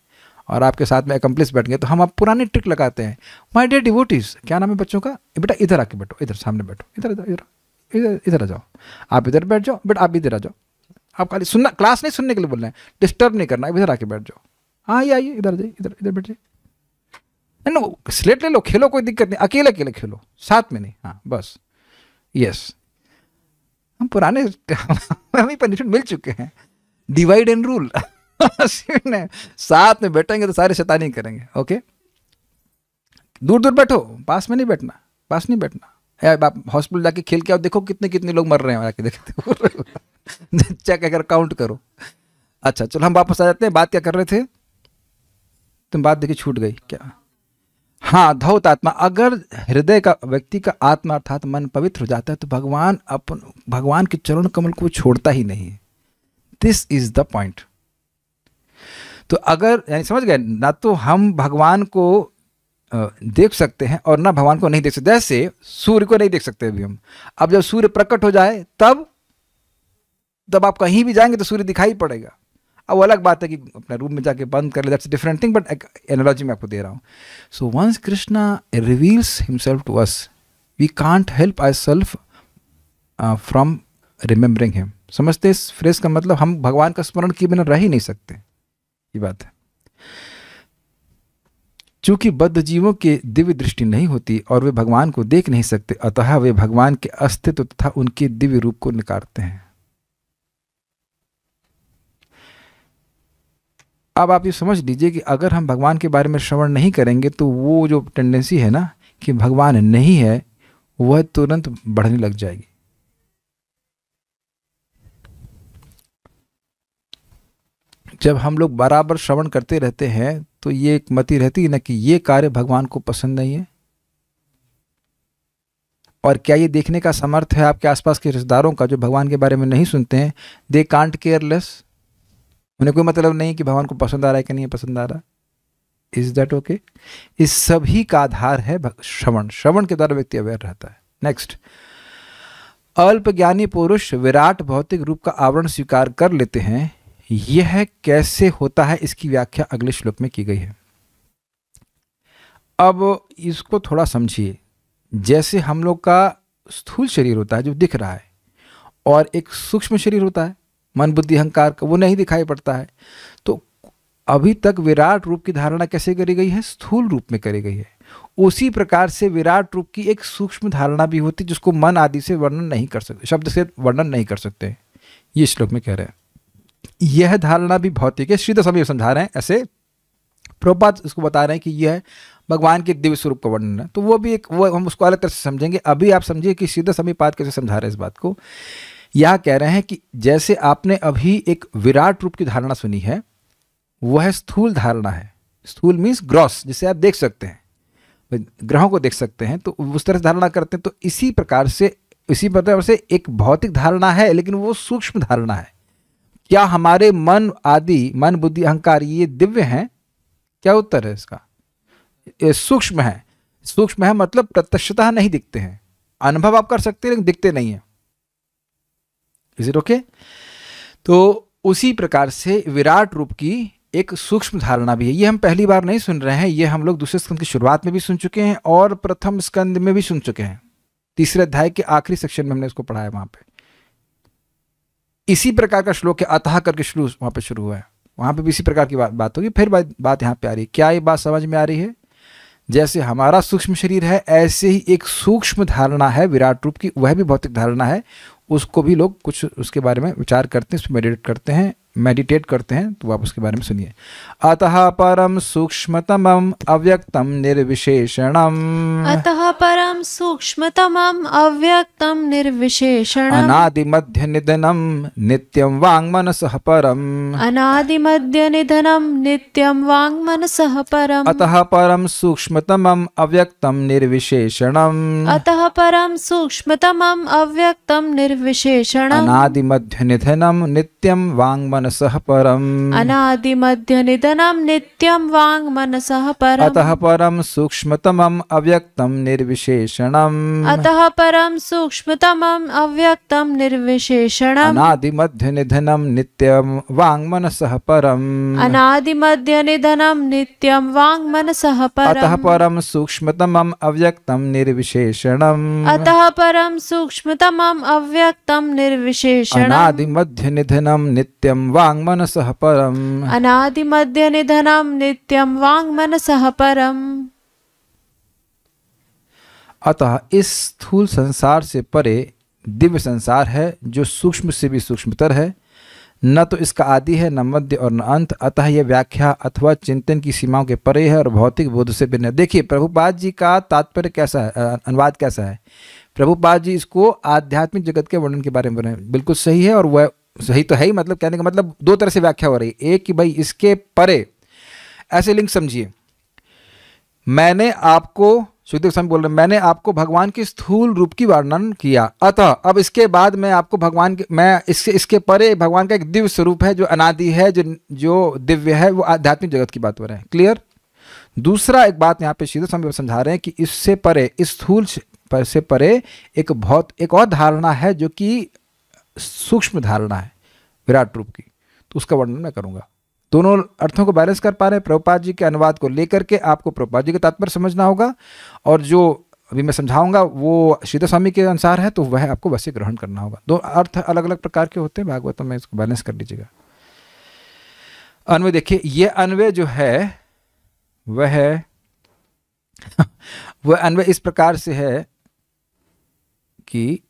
और आपके साथ में एकम्प्लिस बैठ गए, तो हम आप पुरानी ट्रिक लगाते हैं। माय डियर डिवोटीज, क्या नाम है बच्चों का? बेटा इधर आके बैठो, इधर सामने बैठो, इधर इधर इधर इधर आ जाओ, आप इधर बैठ जाओ, बेटा आप भी इधर आ जाओ। आप खाली सुनना, क्लास नहीं सुनने के लिए बोल रहे हैं, डिस्टर्ब नहीं करना, इधर आके बैठ जाओ। हाँ ये आइए, इधर जाइए, इधर इधर बैठ जाइए। नहीं स्लेट ले लो, खेलो, कोई दिक्कत नहीं, अकेले अकेले खेलो, साथ में नहीं। हाँ बस, यस, हम पुराने हमें पनिशमेंट मिल चुके हैं, डिवाइड एंड रूल। साथ में बैठेंगे तो सारे शैतानी करेंगे। ओके, दूर दूर बैठो, पास में नहीं बैठना, पास नहीं बैठना। आप हॉस्पिटल जाके खेल के आओ, देखो कितने कितने लोग मर रहे हैं, जाके देखते चेक अगर काउंट करो। अच्छा चलो हम वापस आ जाते हैं, बात क्या कर रहे थे? तुम बात देखिए छूट गई क्या? हाँ, धौत आत्मा। अगर हृदय का, व्यक्ति का आत्मा अर्थात मन पवित्र हो जाता है तो भगवान के चरण कमल को छोड़ता ही नहीं है। This is the point. तो अगर, यानी समझ गए ना, तो हम भगवान को देख सकते हैं और ना भगवान को नहीं देख सकते। जैसे सूर्य को नहीं देख सकते अभी हम, अब जब सूर्य प्रकट हो जाए तब आप कहीं भी जाएंगे तो सूर्य दिखाई पड़ेगा। अब अलग बात है कि अपने रूम में जाके बंद कर ले, that's different thing, but analogy मैं आपको दे रहा हूँ। So once Krishna reveals himself to us, we can't help our self from remembering him. समझते इस फ्रेज का मतलब? हम भगवान का स्मरण किए बिना रह ही नहीं सकते, ये बात है। चूंकि बद्ध जीवों के दिव्य दृष्टि नहीं होती और वे भगवान को देख नहीं सकते, अतः वे भगवान के अस्तित्व तथा उनके दिव्य रूप को नकारते हैं। अब आप ये समझ लीजिए कि अगर हम भगवान के बारे में श्रवण नहीं करेंगे तो वो जो टेंडेंसी है ना कि भगवान नहीं है, वह तुरंत बढ़ने लग जाएगी। जब हम लोग बराबर श्रवण करते रहते हैं तो ये एक मति रहती है ना कि ये कार्य भगवान को पसंद नहीं है। और क्या ये देखने का समर्थ है आपके आसपास के रिश्तेदारों का जो भगवान के बारे में नहीं सुनते हैं? दे कांट केयर लेस, उन्हें कोई मतलब नहीं कि भगवान को पसंद आ रहा है कि नहीं पसंद आ रहा। Is that okay? इस सभी का आधार है श्रवण। श्रवण के द्वारा व्यक्ति अवेयर रहता है। नेक्स्ट, अल्प ज्ञानी पुरुष विराट भौतिक रूप का आवरण स्वीकार कर लेते हैं। यह कैसे होता है, इसकी व्याख्या अगले श्लोक में की गई है। अब इसको थोड़ा समझिए। जैसे हम लोग का स्थूल शरीर होता है जो दिख रहा है, और एक सूक्ष्म शरीर होता है मन बुद्धि अहंकार का, वो नहीं दिखाई पड़ता है। तो अभी तक विराट रूप की धारणा कैसे करी गई है? स्थूल रूप में करी गई है। उसी प्रकार से विराट रूप की एक सूक्ष्म धारणा भी होती है जिसको मन आदि से वर्णन नहीं कर सकते, शब्द से वर्णन नहीं कर सकते। ये श्लोक में कह रहे हैं। यह धारणा भी भौतिक है। श्रीधर स्वामी समझा रहे हैं, ऐसे प्रभुपाद इसको बता रहे हैं कि यह भगवान के दिव्य स्वरूप का वर्णन है। तो वो भी एक, वो हम उसको अलग तरह से समझेंगे। अभी आप समझिए कि श्रीधर स्वामी पाद कैसे समझा रहे हैं इस बात को। यह कह रहे हैं कि जैसे आपने अभी एक विराट रूप की धारणा सुनी है, वह स्थूल धारणा है। स्थूल मीन्स ग्रॉस, जिसे आप देख सकते हैं, ग्रहों को देख सकते हैं, तो उस तरह से धारणा करते हैं। तो इसी प्रकार से एक भौतिक धारणा है, लेकिन वो सूक्ष्म धारणा है। क्या हमारे मन आदि, मन बुद्धि अहंकार, ये दिव्य हैं? क्या उत्तर है इसका? ये सूक्ष्म है। सूक्ष्म है मतलब प्रत्यक्षतः नहीं दिखते हैं। अनुभव आप कर सकते हैं लेकिन दिखते नहीं है। Is it okay? तो उसी प्रकार से विराट रूप की एक सूक्ष्म धारणा भी है। ये हम पहली बार नहीं सुन रहे हैं, ये हम लोग दूसरे स्कंद की शुरुआत में भी सुन चुके हैं और प्रथम स्कंद में भी सुन चुके हैं। तीसरे अध्याय के आखिरी सेक्शन में हमने इसको पढ़ा है। वहां पे इसी प्रकार का श्लोक है, अतः करके शुरू वहां पे शुरू हुआ है। वहां पे भी इसी प्रकार की बात होगी। फिर बात यहाँ पे आ रही है। क्या ये बात समझ में आ रही है? जैसे हमारा सूक्ष्म शरीर है, ऐसे ही एक सूक्ष्म धारणा है विराट रूप की, वह भी भौतिक धारणा है। उसको भी लोग कुछ उसके बारे में विचार करते हैं, उस पर मेडिटेट करते हैं। तो आप उसके बारे में सुनिए। अतः परम सूक्ष्मतमम अव्यक्तम निर्विशेषणम, अतः परम सूक्ष्मतमम अव्यक्तम निर्विशेषणम, अनादि मध्य निधनम नित्यम वांग मनसः परम, अनादि मध्य निधनम नित्यम वांग मनसः परम। अतः परम सूक्ष्मतमम अव्यक्तम निर्विशेषणम, अतः परम सूक्ष्मतमम अव्यक्तम निर्विशेषणम, अनादि मध्य निधनम नित्यम वांग मनसः परम, अनादि मध्य निधनम नित्यम वांग मनसः परम। अतः परम सूक्ष्मतमम अव्यक्तम निर्विशेषणम, अतः परम सूक्ष्मतमम अव्यक्तम निर्विशेषणम, अनादि मध्य निधनम नित्यम वांग मनसः परम, अनादि मध्य निधनम नित्यम वांग मनसः परम। अतः परम सूक्ष्मतमम अव्यक्तम निर्विशेषणम, अतः परम सूक्ष्मतमम अव्यक्तम निर्विशेषणम, अनादि मध्य निधनम नित्यम वांग मनसः परम, अनादि मध्य निधनम नित्यम वांग मनसः परम। अतः इस स्थूल संसार से परे दिव्य संसार है, जो सूक्ष्म से भी सूक्ष्मतर है। न तो इसका आदि है, न मध्य और न अंत। अतः यह व्याख्या अथवा चिंतन की सीमाओं के परे है और भौतिक बोध से भिन्न है। देखिए प्रभुपाद जी का तात्पर्य कैसा है, अनुवाद कैसा है। प्रभुपाद जी इसको आध्यात्मिक जगत के वर्णन के बारे में बोले, बिल्कुल सही है। और वह सही तो है ही, मतलब कहने का मतलब दो तरह से व्याख्या हो रही है। एक कि भाई इसके परे, ऐसे लिंक समझिए। मैंने आपको, सुखदेव स्वामी बोल रहे हैं, मैंने आपको भगवान के स्थूल रूप की वर्णन किया। अतः अब इसके बाद मैं आपको भगवान के, मैं इसके परे भगवान का एक दिव्य स्वरूप है जो अनादि है, जो दिव्य है, वो आध्यात्मिक जगत की बात हो रहे हैं। क्लियर? दूसरा एक बात यहाँ पे श्रीधर स्वामी समझा रहे हैं कि इससे परे, इस स्थूल से परे एक और धारणा है जो कि सूक्ष्म धारणा है विराट रूप की। तो उसका वर्णन मैं करूंगा। दोनों अर्थों को बैलेंस कर पा रहे हैं। प्रभुपाद जी के अनुवाद को लेकर के आपको प्रभुपाद जी का तात्पर्य समझना होगा, और जो अभी मैं समझाऊंगा वो श्रीधर स्वामी के अनुसार है, तो वह आपको वैसे ग्रहण करना होगा। दो अर्थ अलग अलग प्रकार के होते हैं भागवतों में, इसको बैलेंस कर लीजिएगा। अन्वय देखिए, ये अन्वय जो है वह वह अन्वय इस प्रकार से है कि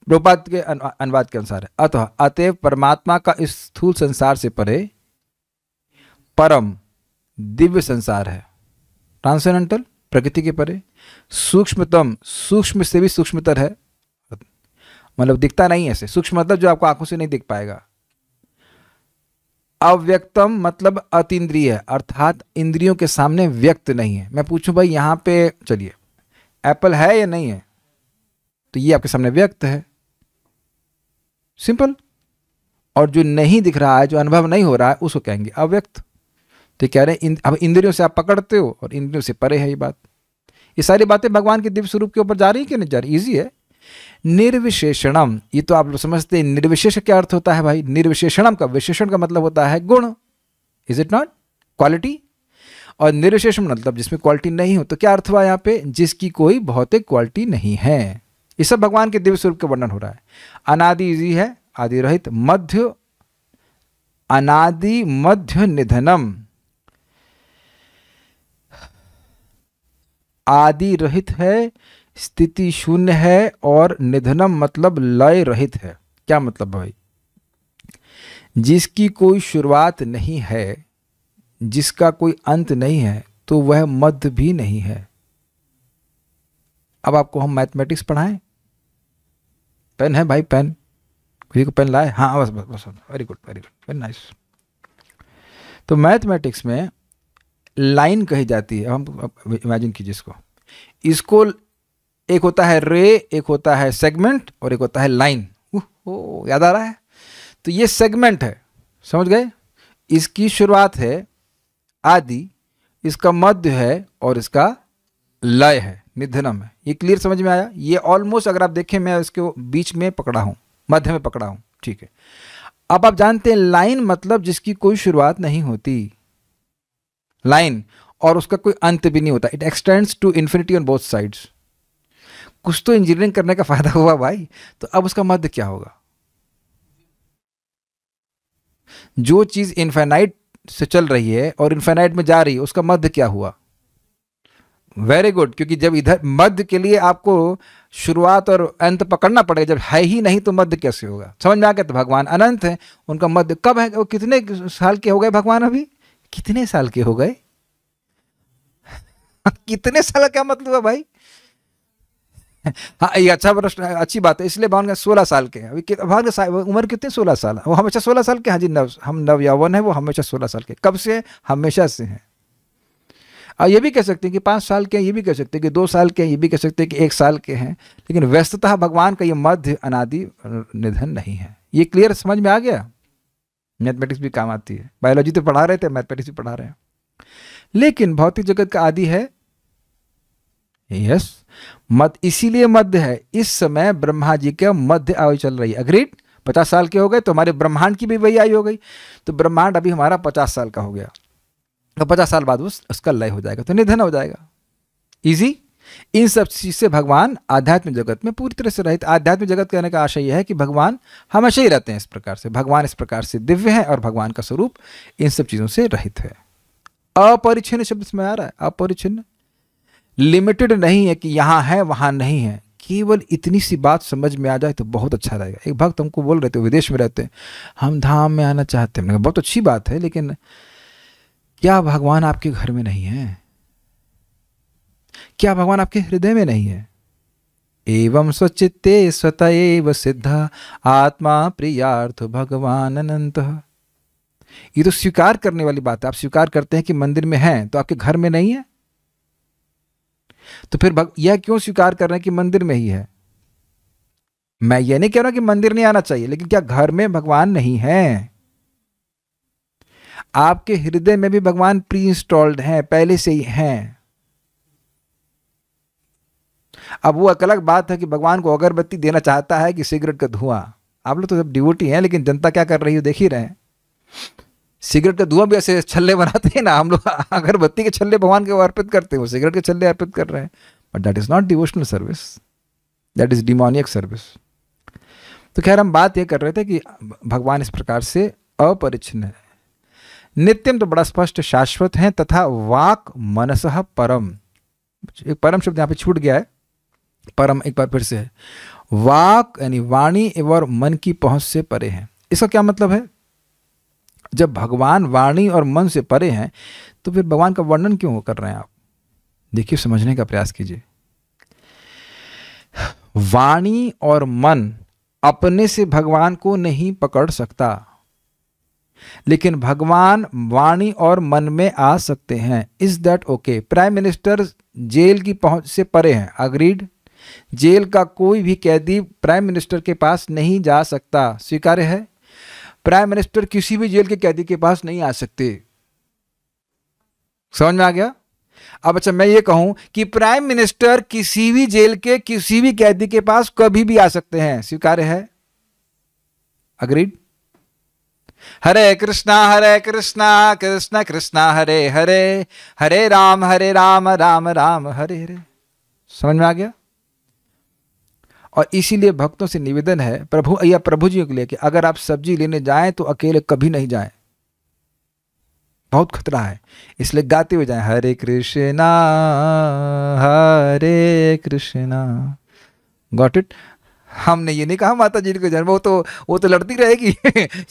प्रभुपाद के अनुवाद के अनुसार है। अतः अतएव परमात्मा का इस स्थूल संसार से परे परम दिव्य संसार है, ट्रांसेंडेंटल प्रकृति के परे, सूक्ष्मतम सूक्ष्म से भी सूक्ष्मतर है, मतलब दिखता नहीं है ऐसे, सूक्ष्म मतलब जो आपको आंखों से नहीं दिख पाएगा, अव्यक्तम मतलब अतीन्द्रिय अर्थात इंद्रियों के सामने व्यक्त नहीं है। मैं पूछूं भाई यहां पे चलिए एप्पल है या नहीं है, तो ये आपके सामने व्यक्त है, सिंपल। और जो नहीं दिख रहा है, जो अनुभव नहीं हो रहा है, उसको कहेंगे अव्यक्त। तो कह रहे हैं अब इंद्रियों से आप पकड़ते हो और इंद्रियों से परे है ये बात। ये सारी बातें भगवान के दिव्य स्वरूप के ऊपर जा रही है कि नहीं जा रही, इजी है। निर्विशेषणम, ये तो आप लोग समझते हैं। निर्विशेष क्या अर्थ होता है भाई? निर्विशेषणम का विशेषण का मतलब होता है गुण, इज इट नॉट, क्वालिटी। और निर्विशेषण मतलब जिसमें क्वालिटी नहीं हो। तो क्या अर्थ हुआ यहाँ पे? जिसकी कोई भौतिक क्वालिटी नहीं है। ये सब भगवान के दिव्य स्वरूप का वर्णन हो रहा है। अनादि इजी है, आदि रहित, मध्य अनादि मध्य निधनम, आदि रहित है, स्थिति शून्य है, और निधनम मतलब लय रहित है। क्या मतलब भाई? जिसकी कोई शुरुआत नहीं है, जिसका कोई अंत नहीं है, तो वह मध्य भी नहीं है। अब आपको हम मैथमेटिक्स पढ़ाएं? पेन है भाई? पेन किसी को पेन लाए? हाँ बस बस बस, very good very good, very nice. तो मैथमेटिक्स में लाइन कही जाती है। हम इमेजिन कीजिए इसको एक होता है रे, एक होता है सेगमेंट, और एक होता है लाइन। ओ याद आ रहा है? तो ये सेगमेंट है, समझ गए? इसकी शुरुआत है आदि, इसका मध्य है, और इसका लय है, निधनम है। ये क्लियर समझ में आया? ये ऑलमोस्ट अगर आप देखें मैं इसके बीच में पकड़ा हूं, मध्य में पकड़ा हूं, ठीक है। अब आप जानते हैं लाइन मतलब जिसकी कोई शुरुआत नहीं होती, लाइन, और उसका कोई अंत भी नहीं होता। It extends to infinity on both sides. कुछ तो इंजीनियरिंग करने का फायदा हुआ भाई। तो अब उसका मध्य क्या होगा? जो चीज इनफाइनाइट से चल रही है और इनफाइनाइट में जा रही है, उसका मध्य क्या हुआ? वेरी गुड, क्योंकि जब इधर मध्य के लिए आपको शुरुआत और अंत पकड़ना पड़ेगा, जब है ही नहीं तो मध्य कैसे होगा? समझ में आ गया? तो भगवान अनंत है, उनका मध्य कब है? वो कितने साल के हो गए भगवान? अभी कितने साल के हो गए? कितने साल का क्या मतलब है भाई? हाँ ये अच्छा प्रश्न है, अच्छी बात है। इसलिए भगवान का 16 साल के हैं। अभी भगवान का उम्र कितने? 16 साल। वो हमेशा 16 साल के। हाँ जी, हम नव यौवन है, वो हमेशा 16 साल के। कब से? हमेशा से हैं। और ये भी कह सकते हैं कि 5 साल के हैं, ये भी कह सकते हैं कि 2 साल के हैं, ये भी कह सकते हैं कि 1 साल के हैं। लेकिन व्यस्ततः भगवान का ये मध्य अनादि निधन नहीं है। ये क्लियर समझ में आ गया? मैथमेटिक्स भी काम आती है। बायोलॉजी तो पढ़ा रहे थे, मैथमेटिक्स भी पढ़ा रहे हैं। लेकिन भौतिक जगत का आदि है, यस, मत, इसीलिए मध्य है। इस समय ब्रह्मा जी के मध्य आयु चल रही है। अग्रीड? 50 साल के हो गए तो हमारे ब्रह्मांड की भी वही आयु हो गई। तो ब्रह्मांड अभी हमारा 50 साल का हो गया, तो 50 साल बाद उसका लय हो जाएगा, तो निधन हो जाएगा। इजी। इन सब चीज से भगवान आध्यात्मिक जगत में पूरी तरह से रहित। आध्यात्मिक जगत कहने का आशय यह है कि भगवान हमेशा ही रहते हैं इस प्रकार से। भगवान इस प्रकार से दिव्य है और भगवान का स्वरूप इन सब चीजों से रहित है। अपरिच्छिन्न शब्द में आ रहा है, अपरिच्छिन्न, लिमिटेड नहीं है कि यहां है वहां नहीं है। केवल इतनी सी बात समझ में आ जाए तो बहुत अच्छा रहेगा। एक भक्त हमको बोल रहे थे, विदेश में रहते हैं, हम धाम में आना चाहते हैं। बहुत अच्छी बात है, लेकिन क्या भगवान आपके घर में नहीं है? क्या भगवान आपके हृदय में नहीं है? एवं स्वचित्ते स्वतएव सिद्धा आत्मा प्रियार्थ भगवान अनंत। ये तो स्वीकार करने वाली बात है। आप स्वीकार करते हैं कि मंदिर में है, तो आपके घर में नहीं है। तो फिर यह क्यों स्वीकार कर रहे हैं कि मंदिर में ही है? मैं यह नहीं कह रहा कि मंदिर नहीं आना चाहिए, लेकिन क्या घर में भगवान नहीं है? आपके हृदय में भी भगवान प्री इंस्टॉल्ड हैं, पहले से ही हैं। अब वो एक अलग बात है कि भगवान को अगरबत्ती देना चाहता है कि सिगरेट का धुआं। आप लोग तो सब डिवोटी हैं, लेकिन जनता क्या कर रही है देख ही रहे हैं। सिगरेट का धुआं भी ऐसे छल्ले बनाते हैं ना, हम लोग अगरबत्ती के छल्ले भगवान को अर्पित करते हैं, वो सिगरेट के छल्ले अर्पित कर रहे हैं। But that is not devotional service, that is demoniac service. तो खैर हम बात ये कर रहे थे कि भगवान इस प्रकार से अपरिच्छिन्न है। नित्यम तो बड़ा स्पष्ट, शाश्वत हैं, तथा वाक मनसः परम। एक परम शब्द यहाँ पे छूट गया है, परम एक बार फिर से है। वाक यानी वाणी एवं मन की पहुंच से परे हैं। इसका क्या मतलब है? जब भगवान वाणी और मन से परे हैं तो फिर भगवान का वर्णन क्यों कर रहे हैं आप? देखिए, समझने का प्रयास कीजिए। वाणी और मन अपने से भगवान को नहीं पकड़ सकता, लेकिन भगवान वाणी और मन में आ सकते हैं। Is that okay? Prime minister jail की पहुंच से परे हैं, अग्रीड। जेल का कोई भी कैदी प्राइम मिनिस्टर के पास नहीं जा सकता, स्वीकार्य है। प्राइम मिनिस्टर किसी भी जेल के कैदी के पास नहीं आ सकते। समझ में आ गया? अब अच्छा, मैं ये कहूं कि प्राइम मिनिस्टर किसी भी जेल के किसी भी कैदी के पास कभी भी आ सकते हैं, स्वीकार्य है? अग्रीड। हरे कृष्णा कृष्ण कृष्णा हरे हरे, हरे राम राम राम हरे हरे। समझ में आ गया? और इसीलिए भक्तों से निवेदन है प्रभु जी के लिए कि अगर आप सब्जी लेने जाएं तो अकेले कभी नहीं जाएं, बहुत खतरा है। इसलिए गाते हुए जाएं, हरे कृष्णा। Got it? हमने ये नहीं कहा माता जी को जान, वो तो लड़ती रहेगी।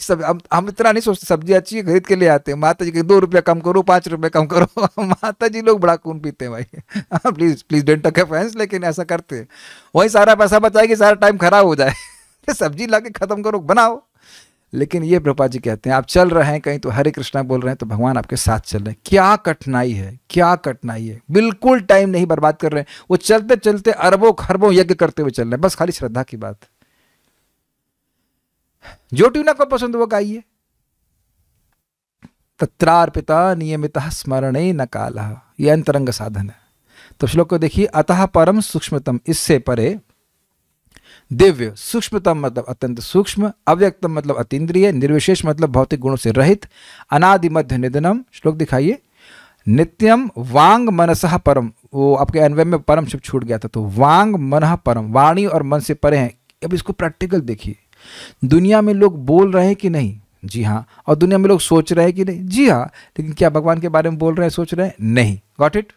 सब हम इतना नहीं सोचते, सब्जी अच्छी है खरीद के ले आते हैं, माता जी के 2 रुपया कम करो, 5 रुपये कम करो। माता जी लोग बड़ा खून पीते हैं भाई। Please please don't take offence, लेकिन ऐसा करते हैं। वही सारा पैसा बचाएगी, सारा टाइम खराब हो जाए। सब्जी ला के खत्म करो, बनाओ। लेकिन ये प्रभुपाद जी कहते हैं आप चल रहे हैं कहीं तो हरे कृष्णा बोल रहे हैं तो भगवान आपके साथ चल रहे हैं। क्या कठिनाई है, क्या कठिनाई है। बिल्कुल टाइम नहीं बर्बाद कर रहे हैं, वो चलते चलते अरबों खरबों यज्ञ करते हुए चल रहे हैं। बस खाली श्रद्धा की बात। जो ट्यून आपको पसंद वो गाइए। तत्रार्पिता नियमितः स्मरणे न कालः, ये अंतरंग साधन है। तो श्लोक को देखिए, अतः परम सूक्ष्मतम, इससे परे, दिव्य, सूक्ष्मतम मतलब अत्यंत सूक्ष्म, अव्यक्तम मतलब अतीन्द्रिय, निर्विशेष मतलब भौतिक गुणों से रहित, अनादि मध्य निधनम। श्लोक दिखाइए, नित्यम वांग मनसः परम। वो आपके अन्वय में परम शब्द छूट गया था, तो वांग मनः परम, वाणी और मन से परे हैं। अब इसको प्रैक्टिकल देखिए। दुनिया में लोग बोल रहे हैं कि नहीं? जी हाँ। और दुनिया में लोग सोच रहे हैं कि नहीं? जी हाँ। लेकिन क्या भगवान के बारे में बोल रहे हैं, सोच रहे हैं? नहीं। Got it?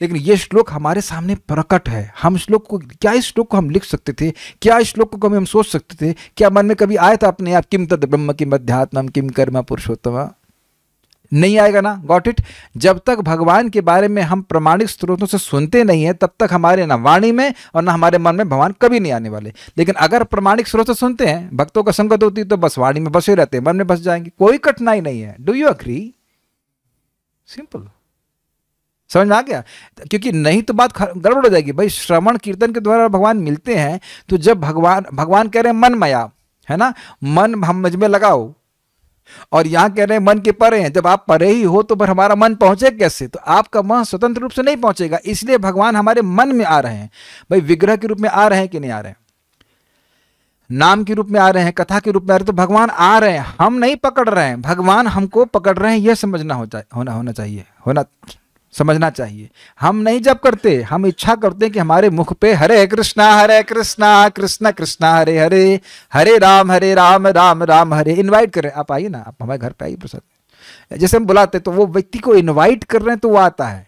लेकिन ये श्लोक हमारे सामने प्रकट है। हम श्लोक को, क्या इस श्लोक को हम लिख सकते थे? क्या इस श्लोक को कभी हम सोच सकते थे? क्या मन में कभी आया था अपने आप, किम तद ब्रह्म किम अध्यात्मम किम कर्म पुरुषोत्तम? नहीं आएगा ना। Got it? जब तक भगवान के बारे में हम प्रमाणिक स्रोतों से सुनते नहीं है, तब तक हमारे ना वाणी में और ना हमारे मन में भगवान कभी नहीं आने वाले। लेकिन अगर प्रमाणिक स्रोत से सुनते हैं, भक्तों का संगत होती है, तो बस वाणी में बसे रहते हैं, मन में बस जाएंगे, कोई कठिनाई नहीं है। Do you agree? सिंपल। समझ में आ गया? क्योंकि नहीं तो बात गड़बड़ हो जाएगी भाई। श्रवण कीर्तन के द्वारा भगवान मिलते हैं, तो जब भगवान कह रहे हैं मन मया, है ना, मन हम मुझ में लगाओ, और यहां कह रहे हैं मन के परे हैं। जब आप परे ही हो तो फिर हमारा मन पहुंचे कैसे? तो आपका मन स्वतंत्र रूप से नहीं पहुंचेगा। इसलिए भगवान हमारे मन में आ रहे हैं। भाई विग्रह के रूप में आ रहे हैं कि नहीं आ रहे हैं? नाम के रूप में आ रहे हैं, कथा के रूप में आ रहे हैं, तो भगवान आ रहे हैं, हम नहीं पकड़ रहे हैं, भगवान हमको पकड़ रहे हैं। यह समझना होना चाहिए, समझना चाहिए। हम नहीं जप करते, हम इच्छा करते हैं कि हमारे मुख पे हरे कृष्णा कृष्ण कृष्णा हरे हरे, हरे राम राम राम हरे। इनवाइट करें, आप आइए ना, आप हमारे घर पे आइए प्रसाद। जैसे हम बुलाते तो वो व्यक्ति को इनवाइट कर रहे हैं तो वो आता है।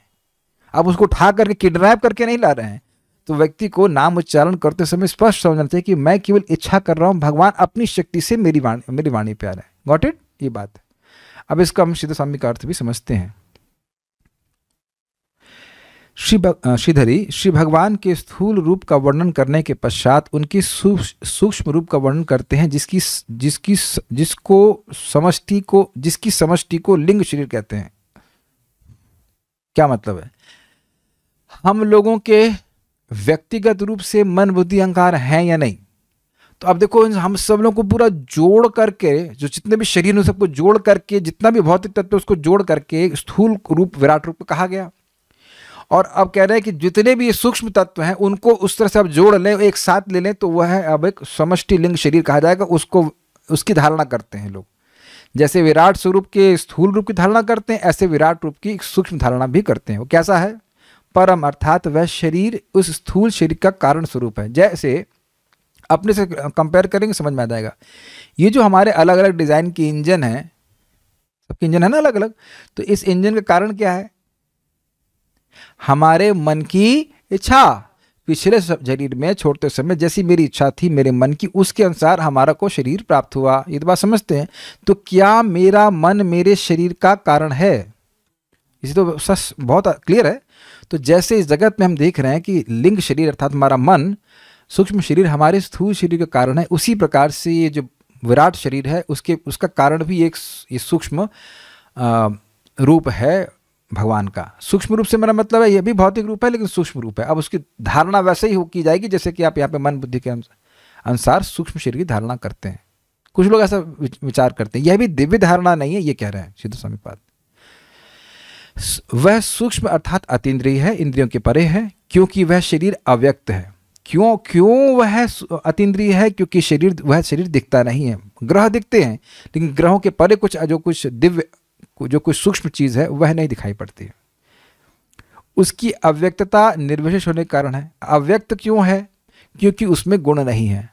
आप उसको उठा करके किडनैप करके नहीं ला रहे हैं। तो व्यक्ति को नाम उच्चारण करते समय स्पष्ट समझना चाहिए कि मैं केवल इच्छा कर रहा हूं, भगवान अपनी शक्ति से मेरी वाणी पे आ रहे हैं। Got it? ये बात है। अब इसका हम सीधे स्वामी का अर्थ भी समझते हैं। श्रीधरी श्री भगवान के स्थूल रूप का वर्णन करने के पश्चात उनकी सूक्ष्म रूप का वर्णन करते हैं, जिसकी समष्टि को लिंग शरीर कहते हैं। क्या मतलब है? हम लोगों के व्यक्तिगत रूप से मन बुद्धि अहंकार हैं या नहीं? तो अब देखो, हम सब लोगों को पूरा जोड़ करके, जो जितने भी शरीर हैं सबको जोड़ करके, जितना भी भौतिक तत्व उसको जोड़ करके स्थूल रूप विराट रूप कहा गया। और अब कह रहे हैं कि जितने भी सूक्ष्म तत्व हैं उनको उस तरह से आप जोड़ लें, एक साथ ले लें, तो वह अब एक समष्टि लिंग शरीर कहा जाएगा। उसकी धारणा करते हैं लोग। जैसे विराट स्वरूप के स्थूल रूप की धारणा करते हैं, ऐसे विराट रूप की सूक्ष्म धारणा भी करते हैं। वो कैसा है? परम, अर्थात वह शरीर उस स्थूल शरीर का कारण स्वरूप है। जैसे अपने से कंपेयर करेंगे समझ में आ जाएगा। ये जो हमारे अलग अलग डिजाइन के इंजन हैं, सबके इंजन है ना अलग अलग, तो इस इंजन का कारण क्या है? हमारे मन की इच्छा। पिछले शरीर में छोड़ते समय जैसी मेरी इच्छा थी मेरे मन की, उसके अनुसार हमारा को शरीर प्राप्त हुआ। ये तो बात समझते हैं। तो क्या मेरा मन मेरे शरीर का कारण है? इसे तो सच बहुत क्लियर है। तो जैसे इस जगत में हम देख रहे हैं कि लिंग शरीर अर्थात हमारा मन, सूक्ष्म शरीर हमारे स्थूल शरीर का कारण है, उसी प्रकार से ये जो विराट शरीर है उसका कारण भी एक ये सूक्ष्म रूप है भगवान का। सूक्ष्म रूप से मेरा मतलब है ये भी भौतिक रूप है लेकिन सूक्ष्म रूप है। अब उसकी धारणा वैसे ही की जाएगी जैसे कि आप यहाँ पे मन बुद्धि के अनुसार सूक्ष्म शरीर की धारणा करते हैं। कुछ लोग ऐसा विचार करते हैं। यह भी दिव्य धारणा नहीं है, ये कह रहे हैं सिद्ध स्वामी पाद। वह सूक्ष्म अर्थात अतीन्द्रिय है, इंद्रियों के परे है, क्योंकि वह शरीर अव्यक्त है। क्यों वह अतीन्द्रिय है? क्योंकि वह शरीर दिखता नहीं है। ग्रह दिखते हैं लेकिन ग्रहों के परे कुछ दिव्य जो कुछ सूक्ष्म चीज है वह नहीं दिखाई पड़ती है। उसकी अव्यक्तता निर्विशेष होने के कारण है। अव्यक्त क्यों है? क्योंकि उसमें गुण नहीं है।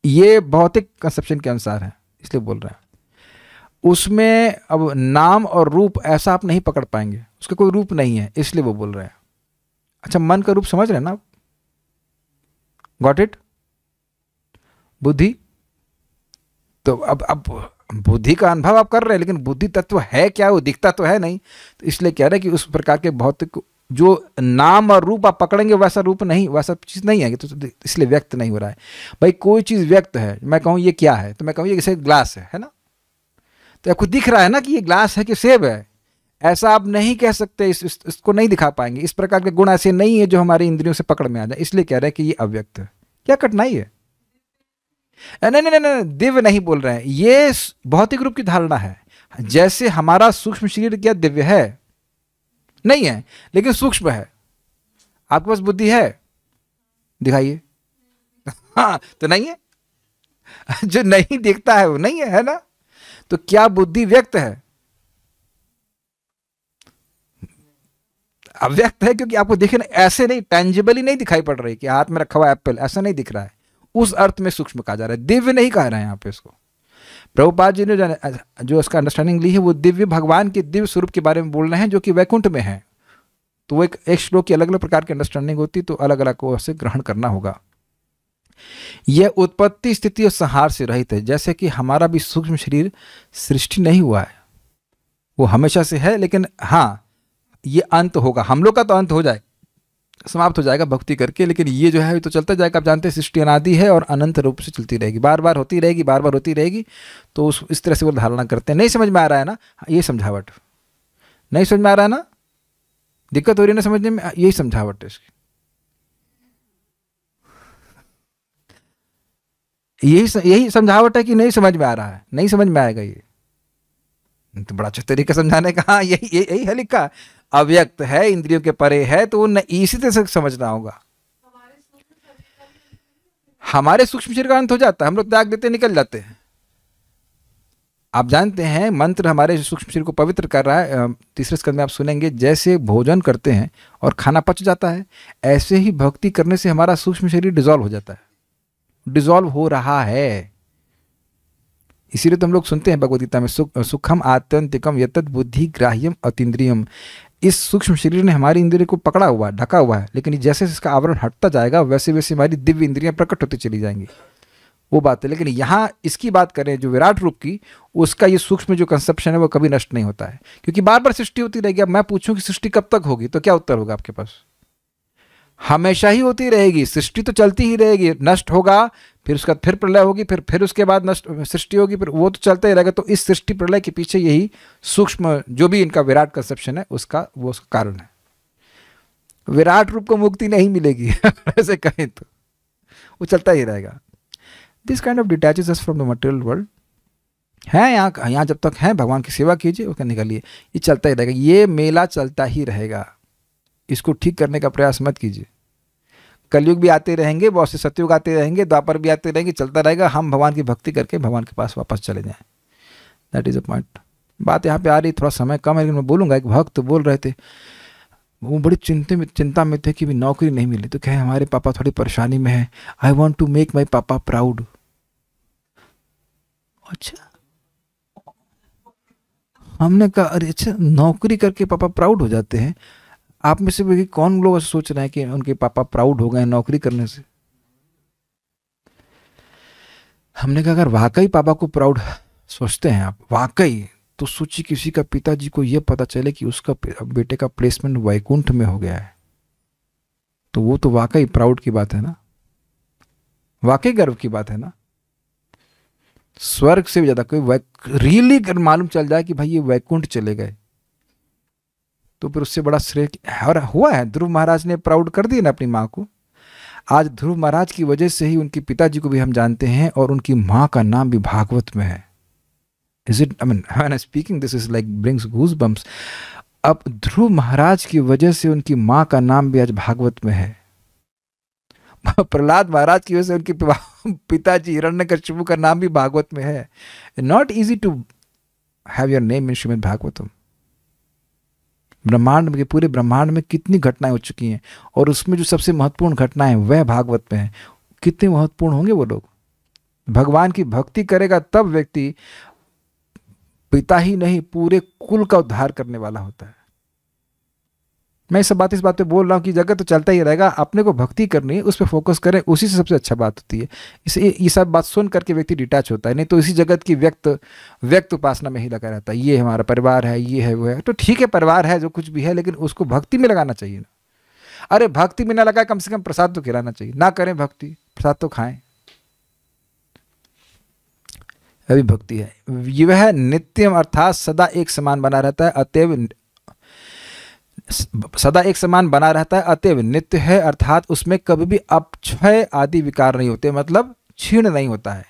ये भौतिक कंसेप्शन के अनुसार है, इसलिए बोल रहे हैं। उसमें अब नाम और रूप ऐसा आप नहीं पकड़ पाएंगे, उसका कोई रूप नहीं है, इसलिए वो बोल रहे हैं। अच्छा, मन का रूप समझ रहे हैं ना? Got it? बुद्धि, तो अब बुद्धि का अनुभव आप कर रहे हैं लेकिन बुद्धि तत्व है क्या? वो दिखता तो है नहीं। तो इसलिए कह रहे हैं कि उस प्रकार के भौतिक जो नाम और रूप आप पकड़ेंगे वैसा रूप नहीं, वैसा चीज़ नहीं है, तो इसलिए व्यक्त नहीं हो रहा है। भाई कोई चीज़ व्यक्त है, मैं कहूँ ये क्या है तो मैं कहूँ ये जैसे ग्लास है ना, तो आपको दिख रहा है ना कि ये ग्लास है कि सेब है। ऐसा आप नहीं कह सकते, इसको नहीं दिखा पाएंगे। इस प्रकार के गुण ऐसे नहीं है जो हमारी इंद्रियों से पकड़ में आ जाए, इसलिए कह रहे हैं कि ये अव्यक्त है। क्या कठिनाई है? नहीं नहीं नहीं, दिव्य नहीं बोल रहे हैं, ये भौतिक रूप की धारणा है। जैसे हमारा सूक्ष्म शरीर क्या दिव्य है? नहीं है, लेकिन सूक्ष्म है। आपके पास बुद्धि है, दिखाइए। हाँ, तो नहीं है। जो नहीं दिखता है वो नहीं है ना? तो क्या बुद्धि व्यक्त है? अव्यक्त है, क्योंकि आपको देखना ऐसे नहीं, टेंजिबली नहीं दिखाई पड़ रही कि हाथ में रखा हुआ एप्पल, ऐसा नहीं दिख रहा है। उस अर्थ में सूक्ष्म कहा जा रहा है, दिव्य नहीं कह रहे हैं यहाँ पे इसको। प्रभुपाद जी ने जो इसका अंडरस्टैंडिंग ली है वो दिव्य भगवान के दिव्य स्वरूप के बारे में बोल रहे हैं जो कि वैकुंठ में है। तो वो एक श्लोक की अलग अलग प्रकार की अंडरस्टैंडिंग होती, तो अलग अलग को उसे ग्रहण करना होगा। यह उत्पत्ति स्थिति और संहार से रहित है। जैसे कि हमारा भी सूक्ष्म शरीर सृष्टि नहीं हुआ है, वो हमेशा से है, लेकिन हाँ ये अंत होगा। हम लोग का तो अंत हो जाए, समाप्त हो जाएगा भक्ति करके, लेकिन ये जो है तो चलता जाएगा। आप जानते हैं सृष्टि अनादि है और अनंत रूप से चलती रहेगी, बार बार होती रहेगी, बार बार होती रहेगी। तो इस तरह से वो धारणा करते हैं। नहीं समझ में आ रहा है ना? ये समझावट नहीं समझ में आ रहा है ना? दिक्कत हो रही है ना समझने में? यही समझावट है इसकी। यही समझावट है कि नहीं समझ में आ रहा है। नहीं समझ में आएगा ये तो बड़ा अच्छा तरीका समझाने का। हाँ, यही है लिखा। अव्यक्त है, इंद्रियों के परे है, तो इसी तरह से समझना होगा। हमारे सूक्ष्म शरीर का अंत हो जाता है, हम लोग त्याग देते निकल जाते हैं। आप जानते हैं मंत्र हमारे सूक्ष्म शरीर को पवित्र कर रहा है। तीसरे स्कंद में आप सुनेंगे, जैसे भोजन करते हैं और खाना पच जाता है, ऐसे ही भक्ति करने से हमारा सूक्ष्म शरीर डिजॉल्व हो जाता है, डिजॉल्व हो रहा है। इसीलिए तो हम लोग सुनते हैं भगवदगीता में, सुखम आत्यंतिकम यतत बुद्धि ग्राह्यम अतीन्द्रियम। इस सूक्ष्म शरीर ने हमारी इंद्रिय को पकड़ा हुआ है, ढका हुआ है, लेकिन जैसे इसका आवरण हटता जाएगा वैसे वैसे हमारी दिव्य इंद्रियां प्रकट होती चली जाएंगी, वो बात है। लेकिन यहाँ इसकी बात करें जो विराट रूप की, उसका ये सूक्ष्म जो कंसेप्शन है वो कभी नष्ट नहीं होता है, क्योंकि बार बार सृष्टि होती रहेगी। अब मैं पूछूं कि सृष्टि कब तक होगी, तो क्या उत्तर होगा आपके पास? हमेशा ही होती रहेगी, सृष्टि तो चलती ही रहेगी। नष्ट होगा, फिर उसका फिर प्रलय होगी, फिर उसके बाद नष्ट सृष्टि होगी, फिर वो तो चलता ही रहेगा। तो इस सृष्टि प्रलय के पीछे यही सूक्ष्म जो भी इनका विराट कंसेप्शन है उसका कारण है। विराट रूप को मुक्ति नहीं मिलेगी ऐसे कहें तो, वो चलता ही रहेगा। This kind of detaches us from the material world है। यहाँ जब तक है भगवान की सेवा कीजिए, उसका निकलिए, ये चलता ही रहेगा। ये मेला चलता ही रहेगा, इसको ठीक करने का प्रयास मत कीजिए। कलयुग भी आते रहेंगे, बहुत से सतयुग आते रहेंगे, द्वापर भी आते रहेंगे, चलता रहेगा। हम भगवान की भक्ति करके भगवान के पास वापस चले जाएं। That is a point. बात यहाँ पे आ रही, थोड़ा समय कम है, लेकिन मैं बोलूँगा। एक भक्त बोल रहे थे, वो बड़ी चिंता में थे कि भी नौकरी नहीं मिली, तो कहे हमारे पापा थोड़ी परेशानी में है, आई वॉन्ट टू मेक माई पापा प्राउड। अच्छा, हमने कहा अरे अच्छा, नौकरी करके पापा प्राउड हो जाते हैं? आप में से भी कौन लोग ऐसे सोच रहे हैं कि उनके पापा प्राउड हो गए नौकरी करने से? हमने कहा अगर वाकई पापा को प्राउड सोचते हैं आप वाकई, तो सोचिए किसी का पिताजी को यह पता चले कि उसका बेटे का प्लेसमेंट वैकुंठ में हो गया है, तो वो तो वाकई प्राउड की बात है ना, वाकई गर्व की बात है ना। स्वर्ग से भी ज्यादा कोई रियली मालूम चल जाए कि भाई ये वैकुंठ चले गए, तो फिर उससे बड़ा श्रेय और हुआ है। ध्रुव महाराज ने प्राउड कर दिया ना अपनी माँ को। आज ध्रुव महाराज की वजह से ही उनके पिताजी को भी हम जानते हैं, और उनकी माँ का नाम भी भागवत में है। Is it, I mean when I speaking this is like brings goose bumps. अब ध्रुव महाराज की वजह से उनकी माँ का नाम भी आज भागवत में है। प्रहलाद महाराज की वजह से उनके पिताजी हिरण्यकशिपु का नाम भी भागवत में है। Not easy to have your name in Shrimad Bhagavatam. ब्रह्मांड में, पूरे ब्रह्मांड में कितनी घटनाएं हो चुकी हैं, और उसमें जो सबसे महत्वपूर्ण घटनाएं वह भागवत में है। कितने महत्वपूर्ण होंगे वो लोग। भगवान की भक्ति करेगा तब व्यक्ति पिता ही नहीं पूरे कुल का उद्धार करने वाला होता है। मैं इस बात पे बोल रहा हूँ कि जगत तो चलता ही रहेगा, अपने को भक्ति करनी है, उस पर फोकस करें, उसी से सबसे अच्छा बात होती है। इसे ये सब बात सुन करके व्यक्ति डिटैच होता है, नहीं तो इसी जगत की व्यक्त उपासना में ही लगा रहता है। ये हमारा परिवार है, ये है, वो है, तो ठीक है परिवार है जो कुछ भी है, लेकिन उसको भक्ति में लगाना चाहिए ना। अरे भक्ति में ना लगाए, कम से कम प्रसाद तो खिलाना चाहिए। ना करें भक्ति, प्रसाद तो खाएं, अभी भक्ति है। यह नित्यम अर्थात सदा एक समान बना रहता है, अतएव सदा एक समान बना रहता है, अतएव नित्य है, अर्थात उसमें कभी भी अपक्षय आदि विकार नहीं होते, मतलब क्षीण नहीं होता है।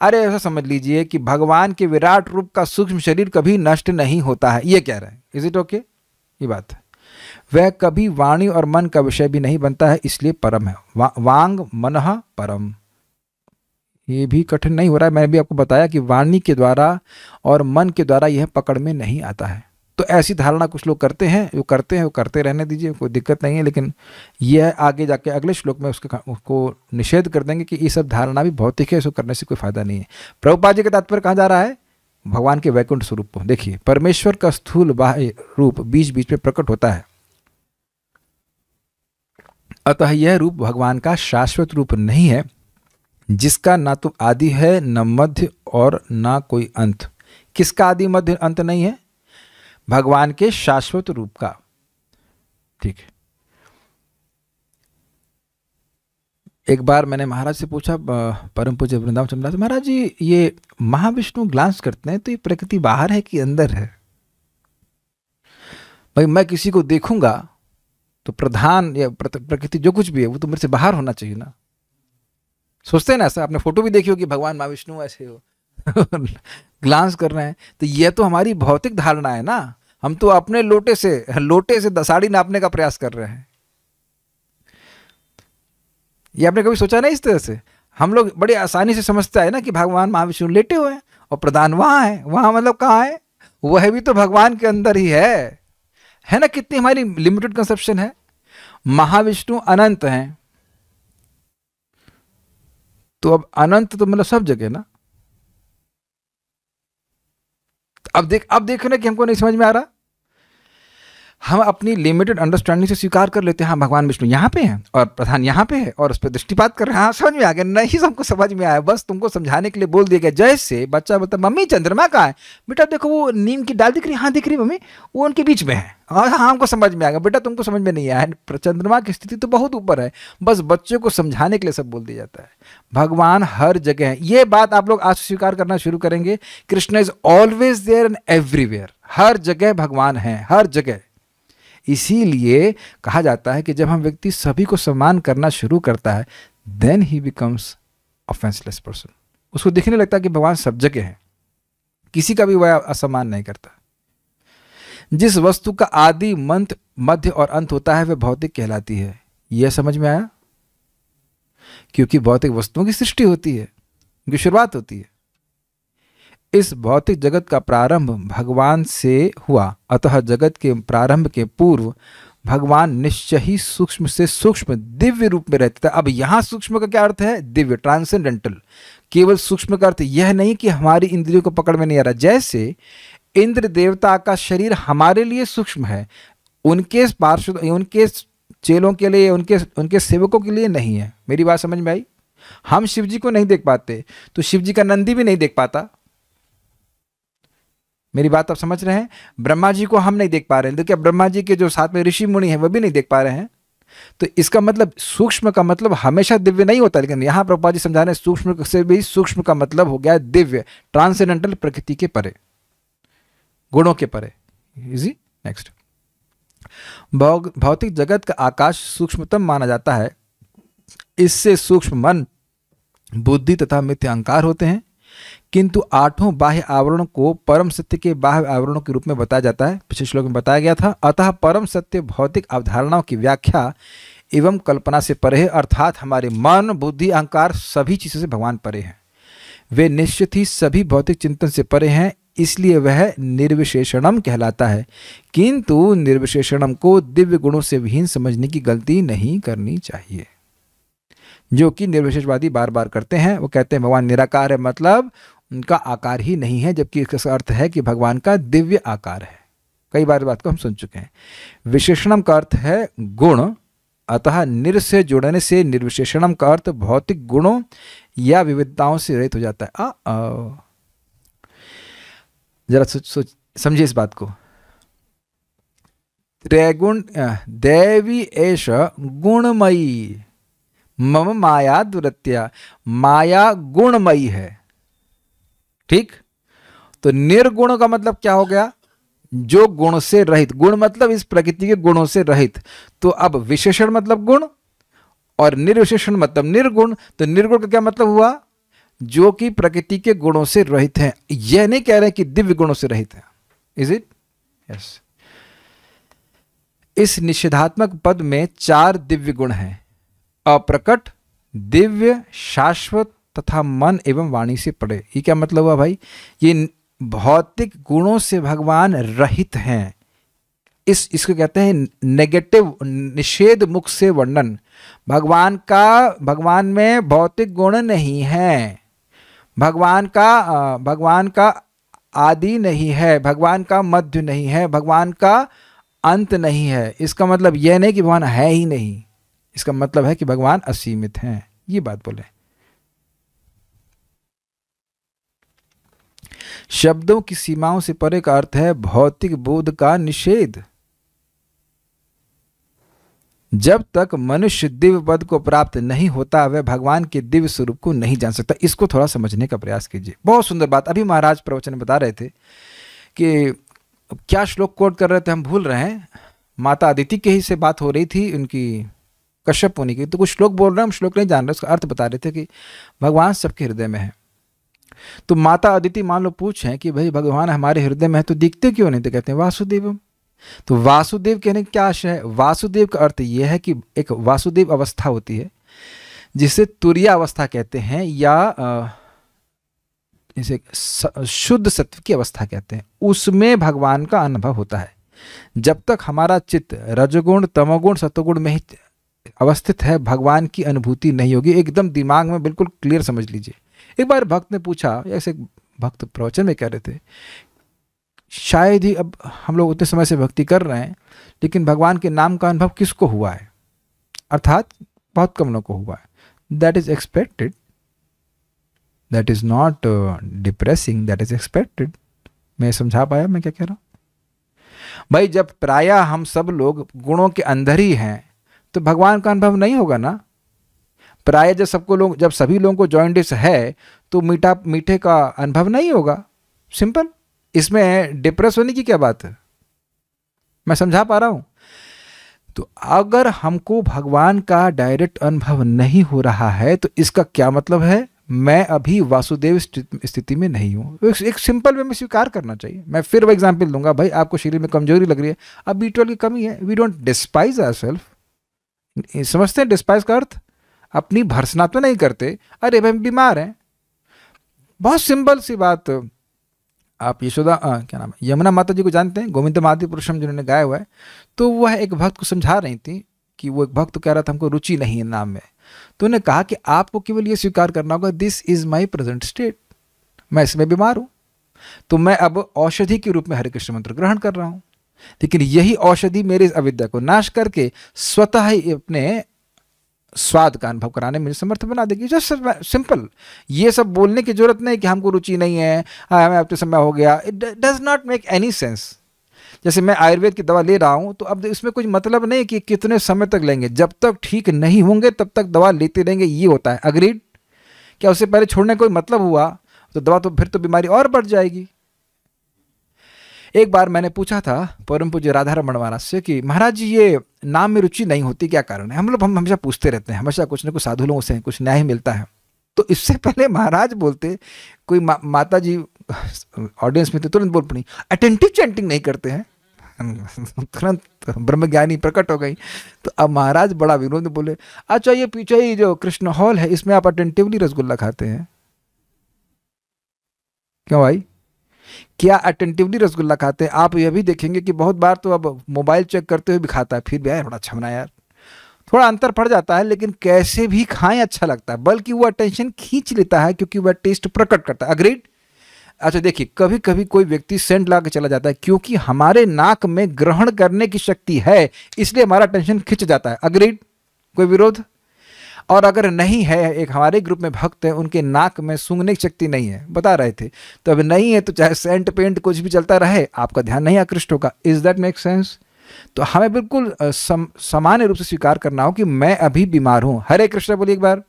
अरे ऐसा समझ लीजिए कि भगवान के विराट रूप का सूक्ष्म शरीर कभी नष्ट नहीं होता है, ये कह रहे हैं। Is it okay? ये बात है। वह कभी वाणी और मन का विषय भी नहीं बनता है, इसलिए परम है। वांग मनः परम, ये भी कठिन नहीं हो रहा है। मैंने भी आपको बताया कि वाणी के द्वारा और मन के द्वारा यह पकड़ में नहीं आता है। तो ऐसी धारणा कुछ लोग करते हैं, वो करते रहने दीजिए, कोई दिक्कत नहीं है। लेकिन यह आगे जाके अगले श्लोक में उसको निषेध कर देंगे कि ये सब धारणा भी भौतिक है, इसको करने से कोई फायदा नहीं है। प्रभुपाद जी का तात्पर्य कहाँ जा रहा है? भगवान के वैकुंठ स्वरूप को देखिए। परमेश्वर का स्थूल बाह्य रूप बीच बीच में प्रकट होता है, अतः यह रूप भगवान का शाश्वत रूप नहीं है, जिसका ना तो आदि है, न मध्य और ना कोई अंत। किसका आदि मध्य अंत नहीं है? भगवान के शाश्वत रूप का। ठीक है। एक बार मैंने महाराज से पूछा, परम पूज्य वृंदावन चंद्र महाराज जी, ये महाविष्णु ग्लांस करते हैं तो ये प्रकृति बाहर है कि अंदर है? भाई मैं किसी को देखूंगा तो प्रधान या प्रकृति जो कुछ भी है वो तो मेरे से बाहर होना चाहिए ना। सोचते हैं ना ऐसा? आपने फोटो भी देखी हो कि भगवान महाविष्णु ऐसे हो ग्लांस कर रहे हैं, तो यह तो हमारी भौतिक धारणा है ना। हम तो अपने लोटे से साड़ी नापने का प्रयास कर रहे हैं। ये आपने कभी सोचा नहीं इस तरह से? हम लोग बड़ी आसानी से समझते हैं ना कि भगवान महाविष्णु लेटे हुए हैं और प्रधान वहां है। वहां मतलब कहाँ है? वह भी तो भगवान के अंदर ही है ना। कितनी हमारी लिमिटेड कंसेप्शन है। महाविष्णु अनंत हैं, तो अब अनंत तो मतलब सब जगह ना। अब देखो ना कि हमको नहीं समझ में आ रहा। हम अपनी लिमिटेड अंडरस्टैंडिंग से स्वीकार कर लेते हैं, हाँ भगवान विष्णु यहाँ पे हैं और प्रधान यहाँ पे है, और उस पर दृष्टिपात कर रहे हैं। हाँ समझ में आ गया। नहीं हमको समझ में आया, बस तुमको समझाने के लिए बोल दिया गया। जैसे बच्चा बोलता मम्मी चंद्रमा कहाँ है? बेटा देखो वो नीम की डाल दिख रही है। हाँ दिख रही मम्मी, वो उनके बीच में है। हाँ हमको समझ में आ गया। बेटा तुमको समझ में नहीं आया, चंद्रमा की स्थिति तो बहुत ऊपर है। बस बच्चों को समझाने के लिए सब बोल दिया जाता है। भगवान हर जगह है, ये बात आप लोग आज स्वीकार करना शुरू करेंगे। Krishna is always there and everywhere. हर जगह भगवान है, हर जगह। इसीलिए कहा जाता है कि जब हम व्यक्ति सभी को सम्मान करना शुरू करता है, देन ही बिकम्स ऑफेंसलेस पर्सन। उसको दिखने लगता है कि भगवान सब जगह है, किसी का भी वह असम्मान नहीं करता। जिस वस्तु का आदि मध्य और अंत होता है वह भौतिक कहलाती है। यह समझ में आया? क्योंकि भौतिक वस्तुओं की सृष्टि होती है, उनकी शुरुआत होती है। इस भौतिक जगत का प्रारंभ भगवान से हुआ, अतः जगत के प्रारंभ के पूर्व भगवान निश्चय ही सूक्ष्म से सूक्ष्म दिव्य रूप में रहते थे। अब यहाँ सूक्ष्म का क्या अर्थ है? दिव्य, ट्रांसेंडेंटल। केवल सूक्ष्म का अर्थ यह नहीं कि हमारी इंद्रियों को पकड़ में नहीं आ रहा। जैसे इंद्र देवता का शरीर हमारे लिए सूक्ष्म है, उनके पार्षद, उनके चेलों के लिए, उनके उनके सेवकों के लिए नहीं है। मेरी बात समझ में आई? हम शिव जी को नहीं देख पाते तो शिव जी का नंदी भी नहीं देख पाता। मेरी बात आप समझ रहे हैं? ब्रह्मा जी को हम नहीं देख पा रहे हैं तो क्या ब्रह्मा जी के जो साथ में ऋषि मुनि हैं वो भी नहीं देख पा रहे हैं? तो इसका मतलब सूक्ष्म का मतलब हमेशा दिव्य नहीं होता, लेकिन यहां प्रभुपाद जी समझा रहे हैं सूक्ष्म से भी सूक्ष्म का मतलब हो गया दिव्य, ट्रांसेंडेंटल, प्रकृति के परे, गुणों के परे। इजी। नेक्स्ट, भौतिक जगत का आकाश सूक्ष्मतम माना जाता है। इससे सूक्ष्म मन, बुद्धि तथा मिथ्या अहंकार होते हैं, किंतु आठों बाह्य आवरणों को परम सत्य के बाह्य आवरणों के रूप में बताया जाता है। पिछले श्लोक में बताया गया था। अतः परम सत्य भौतिक अवधारणाओं की व्याख्या एवं कल्पना से परे है, अर्थात हमारे मन, बुद्धि, अहंकार सभी चीजों से भगवान परे हैं। वे निश्चित ही सभी भौतिक चिंतन से परे हैं, इसलिए वह निर्विशेषणम कहलाता है। किंतु निर्विशेषणम को दिव्य गुणों से विहीन समझने की गलती नहीं करनी चाहिए, जो कि निर्विशेषवादी बार बार करते हैं। वो कहते हैं भगवान निराकार है, मतलब उनका आकार ही नहीं है, जबकि इसका अर्थ है कि भगवान का दिव्य आकार है। कई बार बात को हम सुन चुके हैं। विशेषणम का अर्थ है गुण, अतः निर से जुड़ने से निर्विशेषणम का अर्थ भौतिक गुणों या विविधताओं से रहित हो जाता है। जरा समझिए इस बात को। त्रैगुण देवी एष गुणमयी मम माया दुरत्या, माया गुणमयी है। ठीक, तो निर्गुण का मतलब क्या हो गया? जो गुण से रहित। गुण मतलब इस प्रकृति के गुणों से रहित। तो अब विशेषण मतलब गुण और निर्विशेषण मतलब निर्गुण। तो निर्गुण का क्या मतलब हुआ? जो कि प्रकृति के गुणों से रहित हैं। यह नहीं कह रहे कि दिव्य गुणों से रहित है। Is it? यस। इस निषेधात्मक पद में 4 दिव्य गुण हैं: अप्रकट, दिव्य, शाश्वत तथा मन एवं वाणी से परे। ये क्या मतलब हुआ भाई? ये भौतिक गुणों से भगवान रहित हैं। इसको कहते हैं नेगेटिव, निषेध मुख से वर्णन। भगवान में भौतिक गुण नहीं है, भगवान का आदि नहीं है, भगवान का मध्य नहीं है, भगवान का अंत नहीं है। इसका मतलब यह नहीं कि भगवान है ही नहीं, इसका मतलब है कि भगवान असीमित हैं। ये बात बोले। शब्दों की सीमाओं से परे का अर्थ है भौतिक बोध का निषेध। जब तक मनुष्य दिव्य पद को प्राप्त नहीं होता वह भगवान के दिव्य स्वरूप को नहीं जान सकता। इसको थोड़ा समझने का प्रयास कीजिए। बहुत सुंदर बात अभी महाराज प्रवचन में बता रहे थे कि क्या श्लोक कोट कर रहे थे हम भूल रहे हैं। माता अदिति के ही से बात हो रही थी, उनकी कश्यप मुनि की। तो कुछ श्लोक बोल रहे हैं, हम श्लोक नहीं जान रहे, उसका अर्थ बता रहे थे कि भगवान सबके हृदय में है। तो माता अदिति मान लो पूछें कि भाई भगवान हमारे हृदय में है तो दिखते क्यों नहीं? तो कहते हैं वासुदेवम। तो वासुदेव कहने की क्या आशय है? वासुदेव का अर्थ यह है कि एक वासुदेव अवस्था होती है जिसे तुरीय अवस्था कहते हैं, या इसे शुद्ध सत्व की अवस्था कहते हैं। उसमें भगवान का अनुभव होता है। जब तक हमारा चित्त रजोगुण, तमोगुण, सत्वगुण में ही अवस्थित है भगवान की अनुभूति नहीं होगी। एकदम दिमाग में बिल्कुल क्लियर समझ लीजिए। एक बार भक्त ने पूछा, ऐसे भक्त प्रवचन में कह रहे थे, शायद ही अब हम लोग उतने समय से भक्ति कर रहे हैं लेकिन भगवान के नाम का अनुभव किसको हुआ है? अर्थात बहुत कम लोगों को हुआ है। That is expected, that is not depressing, that is expected. मैं समझा पाया मैं क्या कह रहा हूं? भाई जब प्रायः हम सब लोग गुणों के अंदर ही हैं तो भगवान का अनुभव नहीं होगा ना। प्राय जब सभी लोगों को जॉइंटिस है तो मीठे का अनुभव नहीं होगा। सिंपल। इसमें डिप्रेस होने की क्या बात है? मैं समझा पा रहा हूं? तो अगर हमको भगवान का डायरेक्ट अनुभव नहीं हो रहा है तो इसका क्या मतलब है? मैं अभी वासुदेव स्थिति में नहीं हूं। एक सिंपल वे में स्वीकार करना चाहिए। मैं फिर वो एग्जाम्पल दूंगा। भाई आपको शरीर में कमजोरी लग रही है, अब B12 की कमी है। We don't despise ourselves. समझते हैं डिस्पाइज का अर्थ? अपनी भर्सना तो नहीं करते, अरे भाई बीमार हैं। बहुत सिंपल सी बात। आप यशोदा क्या नाम है, यमुना माता जी को जानते हैं, गोविंद मादी पुरुषम जिन्होंने गाया हुआ है। तो वह एक भक्त को समझा रही थी कि वो एक भक्त कह रहा था हमको रुचि नहीं है नाम में। तो उन्होंने कहा कि आपको केवल ये स्वीकार करना होगा, this is my present state, मैं इसमें बीमार हूं, तो मैं अब औषधि के रूप में हरे कृष्ण मंत्र ग्रहण कर रहा हूं। लेकिन यही औषधि मेरे इस अविद्या को नाश करके स्वतः ही अपने स्वाद का अनुभव कराने में समर्थ बना देगी। Just simple. ये सब बोलने की जरूरत नहीं कि हमको रुचि नहीं है, हमें अब तो समय हो गया। It does not make any sense. जैसे मैं आयुर्वेद की दवा ले रहा हूँ तो अब इसमें कुछ मतलब नहीं कि कितने समय तक लेंगे, जब तक ठीक नहीं होंगे तब तक दवा लेते रहेंगे, ये होता है। अग्रीड? क्या उससे पहले छोड़ने कोई मतलब हुआ तो दवा तो फिर तो बीमारी और बढ़ जाएगी। एक बार मैंने पूछा था परम पूज्य राधारमण महाराज से कि महाराज जी ये नाम में रुचि नहीं होती, क्या कारण है? हम हमेशा पूछते रहते हैं, हमेशा कुछ न कुछ साधु लोगों से कुछ न्याय मिलता है। तो इससे पहले महाराज बोलते, कोई माता जी ऑडियंस में थे, तुरंत बोल पड़ी, अटेंटिव चैंटिंग नहीं करते हैं। तुरंत ब्रह्मज्ञानी प्रकट हो गई। तो अब महाराज बड़ा विनोद बोले, अच्छा ये पीछे ही जो कृष्ण हॉल है इसमें आप अटेंटिवली रसगुल्ला खाते हैं? क्यों भाई, क्या अटेंटिवली रसगुल्ला खाते हैं? आप यह भी देखेंगे कि बहुत बार तो अब मोबाइल चेक करते हुए भी खाता है, फिर भी यार बड़ा अच्छा बना यार, थोड़ा अंतर पड़ जाता है, लेकिन कैसे भी खाएं अच्छा लगता है, बल्कि वो अटेंशन खींच लेता है क्योंकि वह टेस्ट प्रकट करता है। अग्रीड? अच्छा देखिए, कभी कभी कोई व्यक्ति सेंट ला के चला जाता है क्योंकि हमारे नाक में ग्रहण करने की शक्ति है, इसलिए हमारा अटेंशन खिंच जाता है। अग्रीड? कोई विरोध? और अगर नहीं है, एक हमारे ग्रुप में भक्त है, उनके नाक में सूंघने की शक्ति नहीं है, बता रहे थे, तो अब नहीं है तो चाहे सेंट पेंट कुछ भी चलता रहे, आपका ध्यान नहीं आकृष्ट होगा। Is that make sense? तो हमें बिल्कुल सामान्य रूप से स्वीकार करना हो कि मैं अभी बीमार हूं। हरे कृष्णा बोलिए एक बार,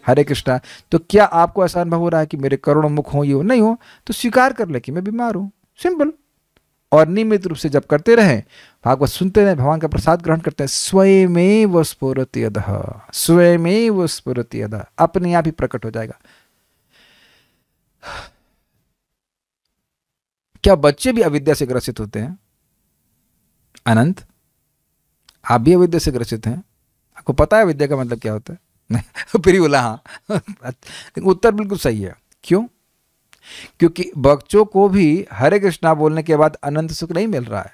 हरे कृष्णा। तो क्या आपको ऐसा अनुभव हो रहा है कि मेरे करोड़ों मुख हो, ये हो? नहीं हो तो स्वीकार कर ले कि मैं बीमार हूं, सिंपल। और नियमित रूप से जब करते रहें, भागवत सुनते रहें, भगवान का प्रसाद ग्रहण करते हैं, स्वयमेव स्फुरति अधः, स्वयमेव स्फुरति अधः, अपने आप ही प्रकट हो जाएगा। क्या बच्चे भी अविद्या से ग्रसित होते हैं? अनंत, आप भी अविद्या से ग्रसित हैं? आपको पता है अविद्या का मतलब क्या होता है? फिर ही बोला हाँ। उत्तर बिल्कुल सही है। क्यों? क्योंकि बच्चों को भी हरे कृष्णा बोलने के बाद अनंत सुख नहीं मिल रहा है।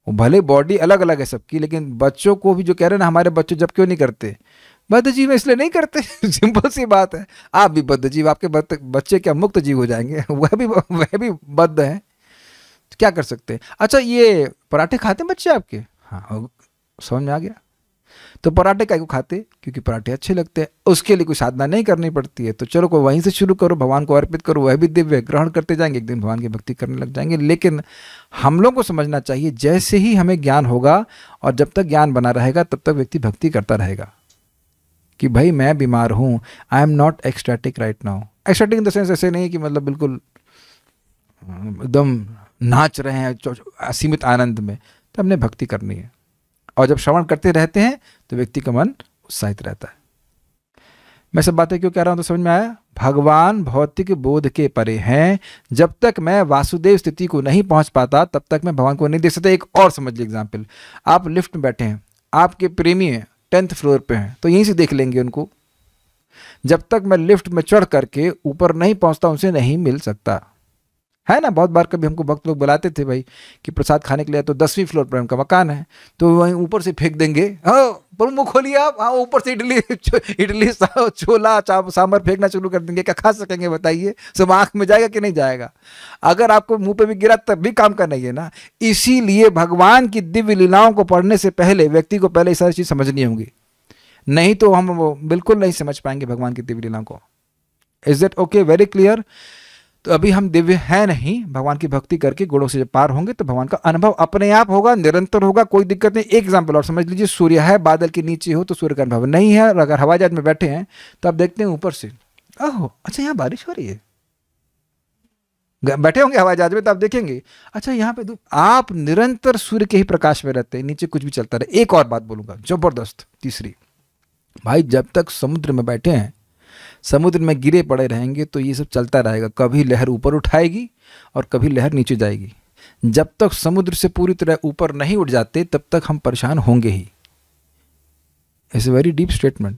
वो भले बॉडी अलग अलग है सबकी, लेकिन बच्चों को भी जो कह रहे हैं ना, हमारे बच्चे जब क्यों नहीं करते? बद्ध जीव इसलिए नहीं करते। सिंपल सी बात है। आप भी बद्ध जीव, आपके बच्चे क्या मुक्त जीव हो जाएंगे? वह भी बद्ध है, तो क्या कर सकते हैं? अच्छा ये पराठे खाते हैं बच्चे आपके? हाँ, समझ में आ गया। तो पराठे काय को खाते? क्योंकि पराठे अच्छे लगते हैं, उसके लिए कोई साधना नहीं करनी पड़ती है। तो चलो को वहीं से शुरू करो, भगवान को अर्पित करो, वह भी दिव्य ग्रहण करते जाएंगे, एक दिन भगवान की भक्ति करने लग जाएंगे। लेकिन हम लोग को समझना चाहिए, जैसे ही हमें ज्ञान होगा और जब तक ज्ञान बना रहेगा तब तक व्यक्ति भक्ति करता रहेगा कि भाई मैं बीमार हूँ, I am not ecstatic right now. Ecstatic in the sense ऐसे नहीं कि मतलब बिल्कुल एकदम नाच रहे हैं असीमित आनंद में, तो हमने भक्ति करनी है। और जब श्रवण करते रहते हैं तो व्यक्ति का मन उत्साहित रहता है। मैं सब बातें क्यों कह रहा हूं तो समझ में आया? भगवान भौतिक बोध के परे हैं। जब तक मैं वासुदेव स्थिति को नहीं पहुंच पाता तब तक मैं भगवान को नहीं देख सकता। एक और समझ लीजिए एग्जाम्पल, आप लिफ्ट में बैठे हैं, आपके प्रेमी हैं 10th फ्लोर पे हैं, तो यहीं से देख लेंगे उनको। जब तक मैं लिफ्ट में चढ़ करके ऊपर नहीं पहुंचता उनसे नहीं मिल सकता है ना। बहुत बार कभी हमको भक्त लोग बुलाते थे भाई कि प्रसाद खाने के लिए, तो 10वीं फ्लोर पर उनका मकान है, तो वहीं ऊपर से फेंक देंगे। हाँ मुंह खोलिए आप, हाँ ऊपर से इडली छोला सांभर फेंकना शुरू कर देंगे। क्या खा सकेंगे बताइए? सब आंख में जाएगा कि नहीं जाएगा? अगर आपको मुंह पे भी गिरा तब भी काम करना ही है ना। इसीलिए भगवान की दिव्य लीलाओं को पढ़ने से पहले व्यक्ति को पहले सारी चीज समझनी होंगी, नहीं तो हम वो बिल्कुल नहीं समझ पाएंगे भगवान की दिव्य लीलाओं को। Is that okay? Very clear. तो अभी हम दिव्य हैं नहीं, भगवान की भक्ति करके गुणों से जब पार होंगे तो भगवान का अनुभव अपने आप होगा, निरंतर होगा, कोई दिक्कत नहीं। एक एग्जाम्पल और समझ लीजिए, सूर्य है, बादल के नीचे हो तो सूर्य का अनुभव नहीं है, और अगर हवाई जहाज में बैठे हैं तो आप देखते हैं ऊपर से, ओह अच्छा यहाँ बारिश हो रही है। बैठे होंगे हवाई जहाज में तो आप देखेंगे अच्छा यहाँ पे आप निरंतर सूर्य के ही प्रकाश में रहते हैं, नीचे कुछ भी चलता रहे। एक और बात बोलूंगा जबरदस्त, तीसरी, भाई जब तक समुद्र में बैठे हैं, समुद्र में गिरे पड़े रहेंगे तो ये सब चलता रहेगा। कभी लहर ऊपर उठाएगी और कभी लहर नीचे जाएगी। जब तक समुद्र से पूरी तरह ऊपर नहीं उठ जाते तब तक हम परेशान होंगे ही। It's a very deep statement.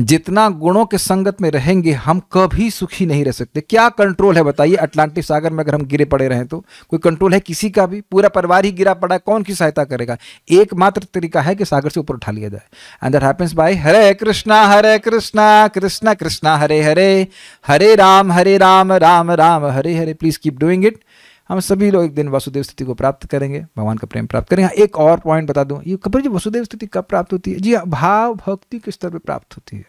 जितना गुणों के संगत में रहेंगे हम कभी सुखी नहीं रह सकते। क्या कंट्रोल है बताइए? अटलांटिक सागर में अगर हम गिरे पड़े रहें तो कोई कंट्रोल है किसी का भी? पूरा परिवार ही गिरा पड़ा है, कौन की सहायता करेगा? एकमात्र तरीका है कि सागर से ऊपर उठा लिया जाए। And that happens by Hare Krishna Krishna Krishna Hare Hare, Hare Ram Ram Ram Hare Hare. Please keep doing it. हम सभी लोग एक दिन वसुदेव स्थिति को प्राप्त करेंगे, भगवान का प्रेम प्राप्त करेंगे। हाँ, एक और पॉइंट बता दूं, ये कब जी वसुदेव स्थिति कब प्राप्त होती है? जी भाव भक्ति के स्तर पे प्राप्त होती है।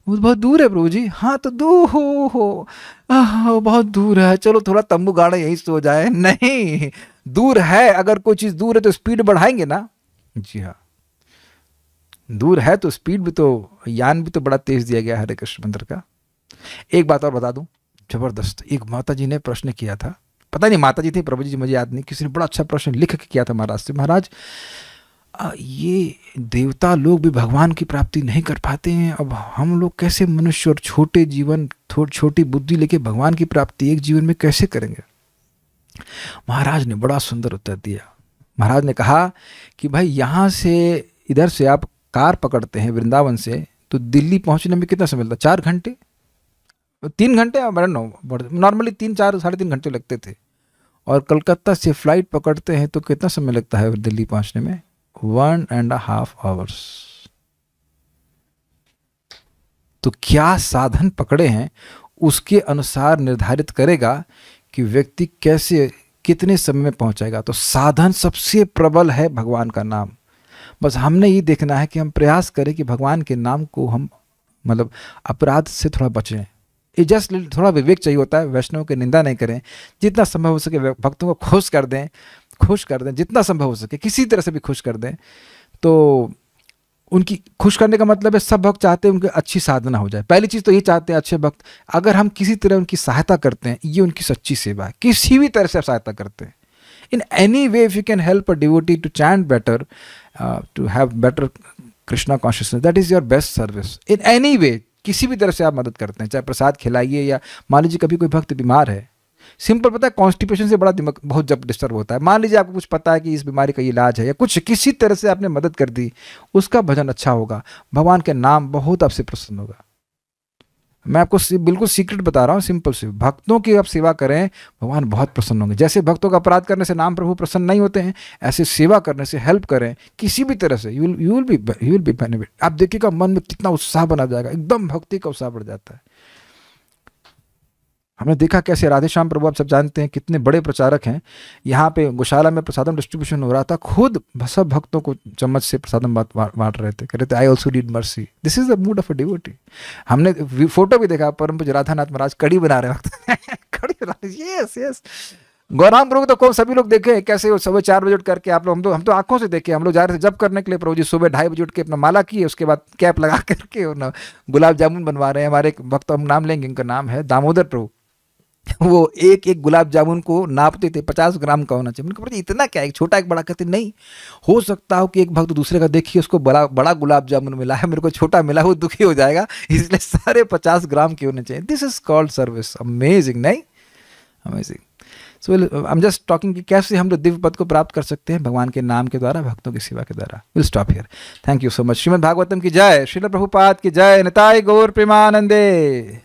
वो बहुत दूर है प्रभु जी। हाँ तो दूर हो बहुत दूर है, चलो थोड़ा तंबू गाड़ा यहीं सो जाए। नहीं, दूर है, अगर कोई चीज दूर है तो स्पीड बढ़ाएंगे ना। जी हाँ, दूर है तो स्पीड भी तो, यान भी तो बड़ा तेज दिया गया हरे कृष्ण मंत्र का। एक बात और बता दूं, जबरदस्त, एक माता जी ने प्रश्न किया था, पता नहीं माता जी थी प्रभु जी मुझे याद नहीं, किसी ने बड़ा अच्छा प्रश्न लिख के किया था महाराज से, महाराज ये देवता लोग भी भगवान की प्राप्ति नहीं कर पाते हैं, अब हम लोग कैसे मनुष्य और छोटे जीवन, छोटी बुद्धि लेके भगवान की प्राप्ति एक जीवन में कैसे करेंगे? महाराज ने बड़ा सुंदर उत्तर दिया। महाराज ने कहा कि भाई यहाँ से, इधर से आप कार पकड़ते हैं वृंदावन से, तो दिल्ली पहुंचने में कितना समय लगता? 4 घंटे, 3 घंटे, नॉर्मली 3-4 साढ़े 3 घंटे लगते थे। और कलकत्ता से फ्लाइट पकड़ते हैं तो कितना समय लगता है दिल्ली पहुंचने में? 1.5 आवर्स। तो क्या साधन पकड़े हैं उसके अनुसार निर्धारित करेगा कि व्यक्ति कैसे कितने समय में पहुंचेगा। तो साधन सबसे प्रबल है भगवान का नाम। बस हमने ये देखना है कि हम प्रयास करें कि भगवान के नाम को हम मतलब अपराध से थोड़ा बचें। ये जस्ट थोड़ा विवेक चाहिए होता है। वैष्णव की निंदा नहीं करें, जितना संभव हो सके भक्तों को खुश कर दें, जितना संभव हो सके किसी तरह से भी खुश कर दें। तो उनकी खुश करने का मतलब है सब भक्त चाहते हैं उनकी अच्छी साधना हो जाए। पहली चीज़ तो ये चाहते हैं अच्छे भक्त, अगर हम किसी तरह उनकी सहायता करते हैं, ये उनकी सच्ची सेवा है। किसी भी तरह से आप सहायता करते हैं, in any way if you can help a devotee to chant better, to have better Krishna consciousness, that is your best service. In any way, किसी भी तरह से आप मदद करते हैं, चाहे प्रसाद खिलाइए, या मान लीजिए कभी कोई भक्त बीमार है, सिंपल पता है कॉन्स्टिपेशन से बड़ा दिमाग बहुत जब डिस्टर्ब होता है, मान लीजिए आपको कुछ पता है कि इस बीमारी का इलाज है, या कुछ किसी तरह से आपने मदद कर दी, उसका भजन अच्छा होगा, भगवान के नाम बहुत आपसे प्रसन्न होगा। मैं आपको बिल्कुल सीक्रेट बता रहा हूँ, सिंपल से भक्तों की आप सेवा करें, भगवान बहुत प्रसन्न होंगे। जैसे भक्तों का अपराध करने से नाम प्रभु प्रसन्न नहीं होते हैं, ऐसे सेवा करने से, हेल्प करें किसी भी तरह से, यू विल बी बेनिफिट। आप देखिएगा मन में कितना उत्साह बना जाएगा, एकदम भक्ति का उत्साह बढ़ जाता है। हमने देखा कैसे राधे श्याम प्रभु, आप सब जानते हैं कितने बड़े प्रचारक हैं। यहाँ पे गौशाला में प्रसादम डिस्ट्रीब्यूशन हो रहा था, खुद सब भक्तों को चम्मच से प्रसादम बांट रहे थे, कह रहे थे I also need mercy, this is the mood of a devotee. हमने फोटो भी देखा, परम पूज्य राधानाथ महाराज कड़ी बना रहे वक्त कड़ी बना रहे, यस गौरांग प्रभु तो कौन सभी लोग देखे कैसे वो सुबह 4 बजे उठ करके, आप लोग हम तो आंखों से देखे, हम लोग जा रहे थे जब करने के लिए प्रभु जी, सुबह 2:30 बजे उठ के अपना माला किए, उसके बाद कैप लगा करके और गुलाब जामुन बनवा रहे हैं। हमारे एक भक्त, हम नाम लेंगे, इनका नाम है दामोदर प्रभु, वो एक गुलाब जामुन को नापते थे, 50 ग्राम का होना चाहिए। उनको इतना क्या, एक छोटा एक बड़ा, कहते नहीं हो सकता हो कि एक भक्त दूसरे का देखिए उसको बड़ा गुलाब जामुन मिला है, मेरे को छोटा मिला, वो दुखी हो जाएगा, इसलिए सारे 50 ग्राम के होने चाहिए। This is called service. Amazing, नहीं amazing. So I am just talking कि कैसे हम लोग दिव्य पद को प्राप्त कर सकते हैं भगवान के नाम के द्वारा, भक्तों की सेवा के द्वारा। Will stop here. Thank you so much. Shrimad Bhagavatam की जय, श्रील प्रभुपाद की जय, निताय गौर प्रेमानंदे।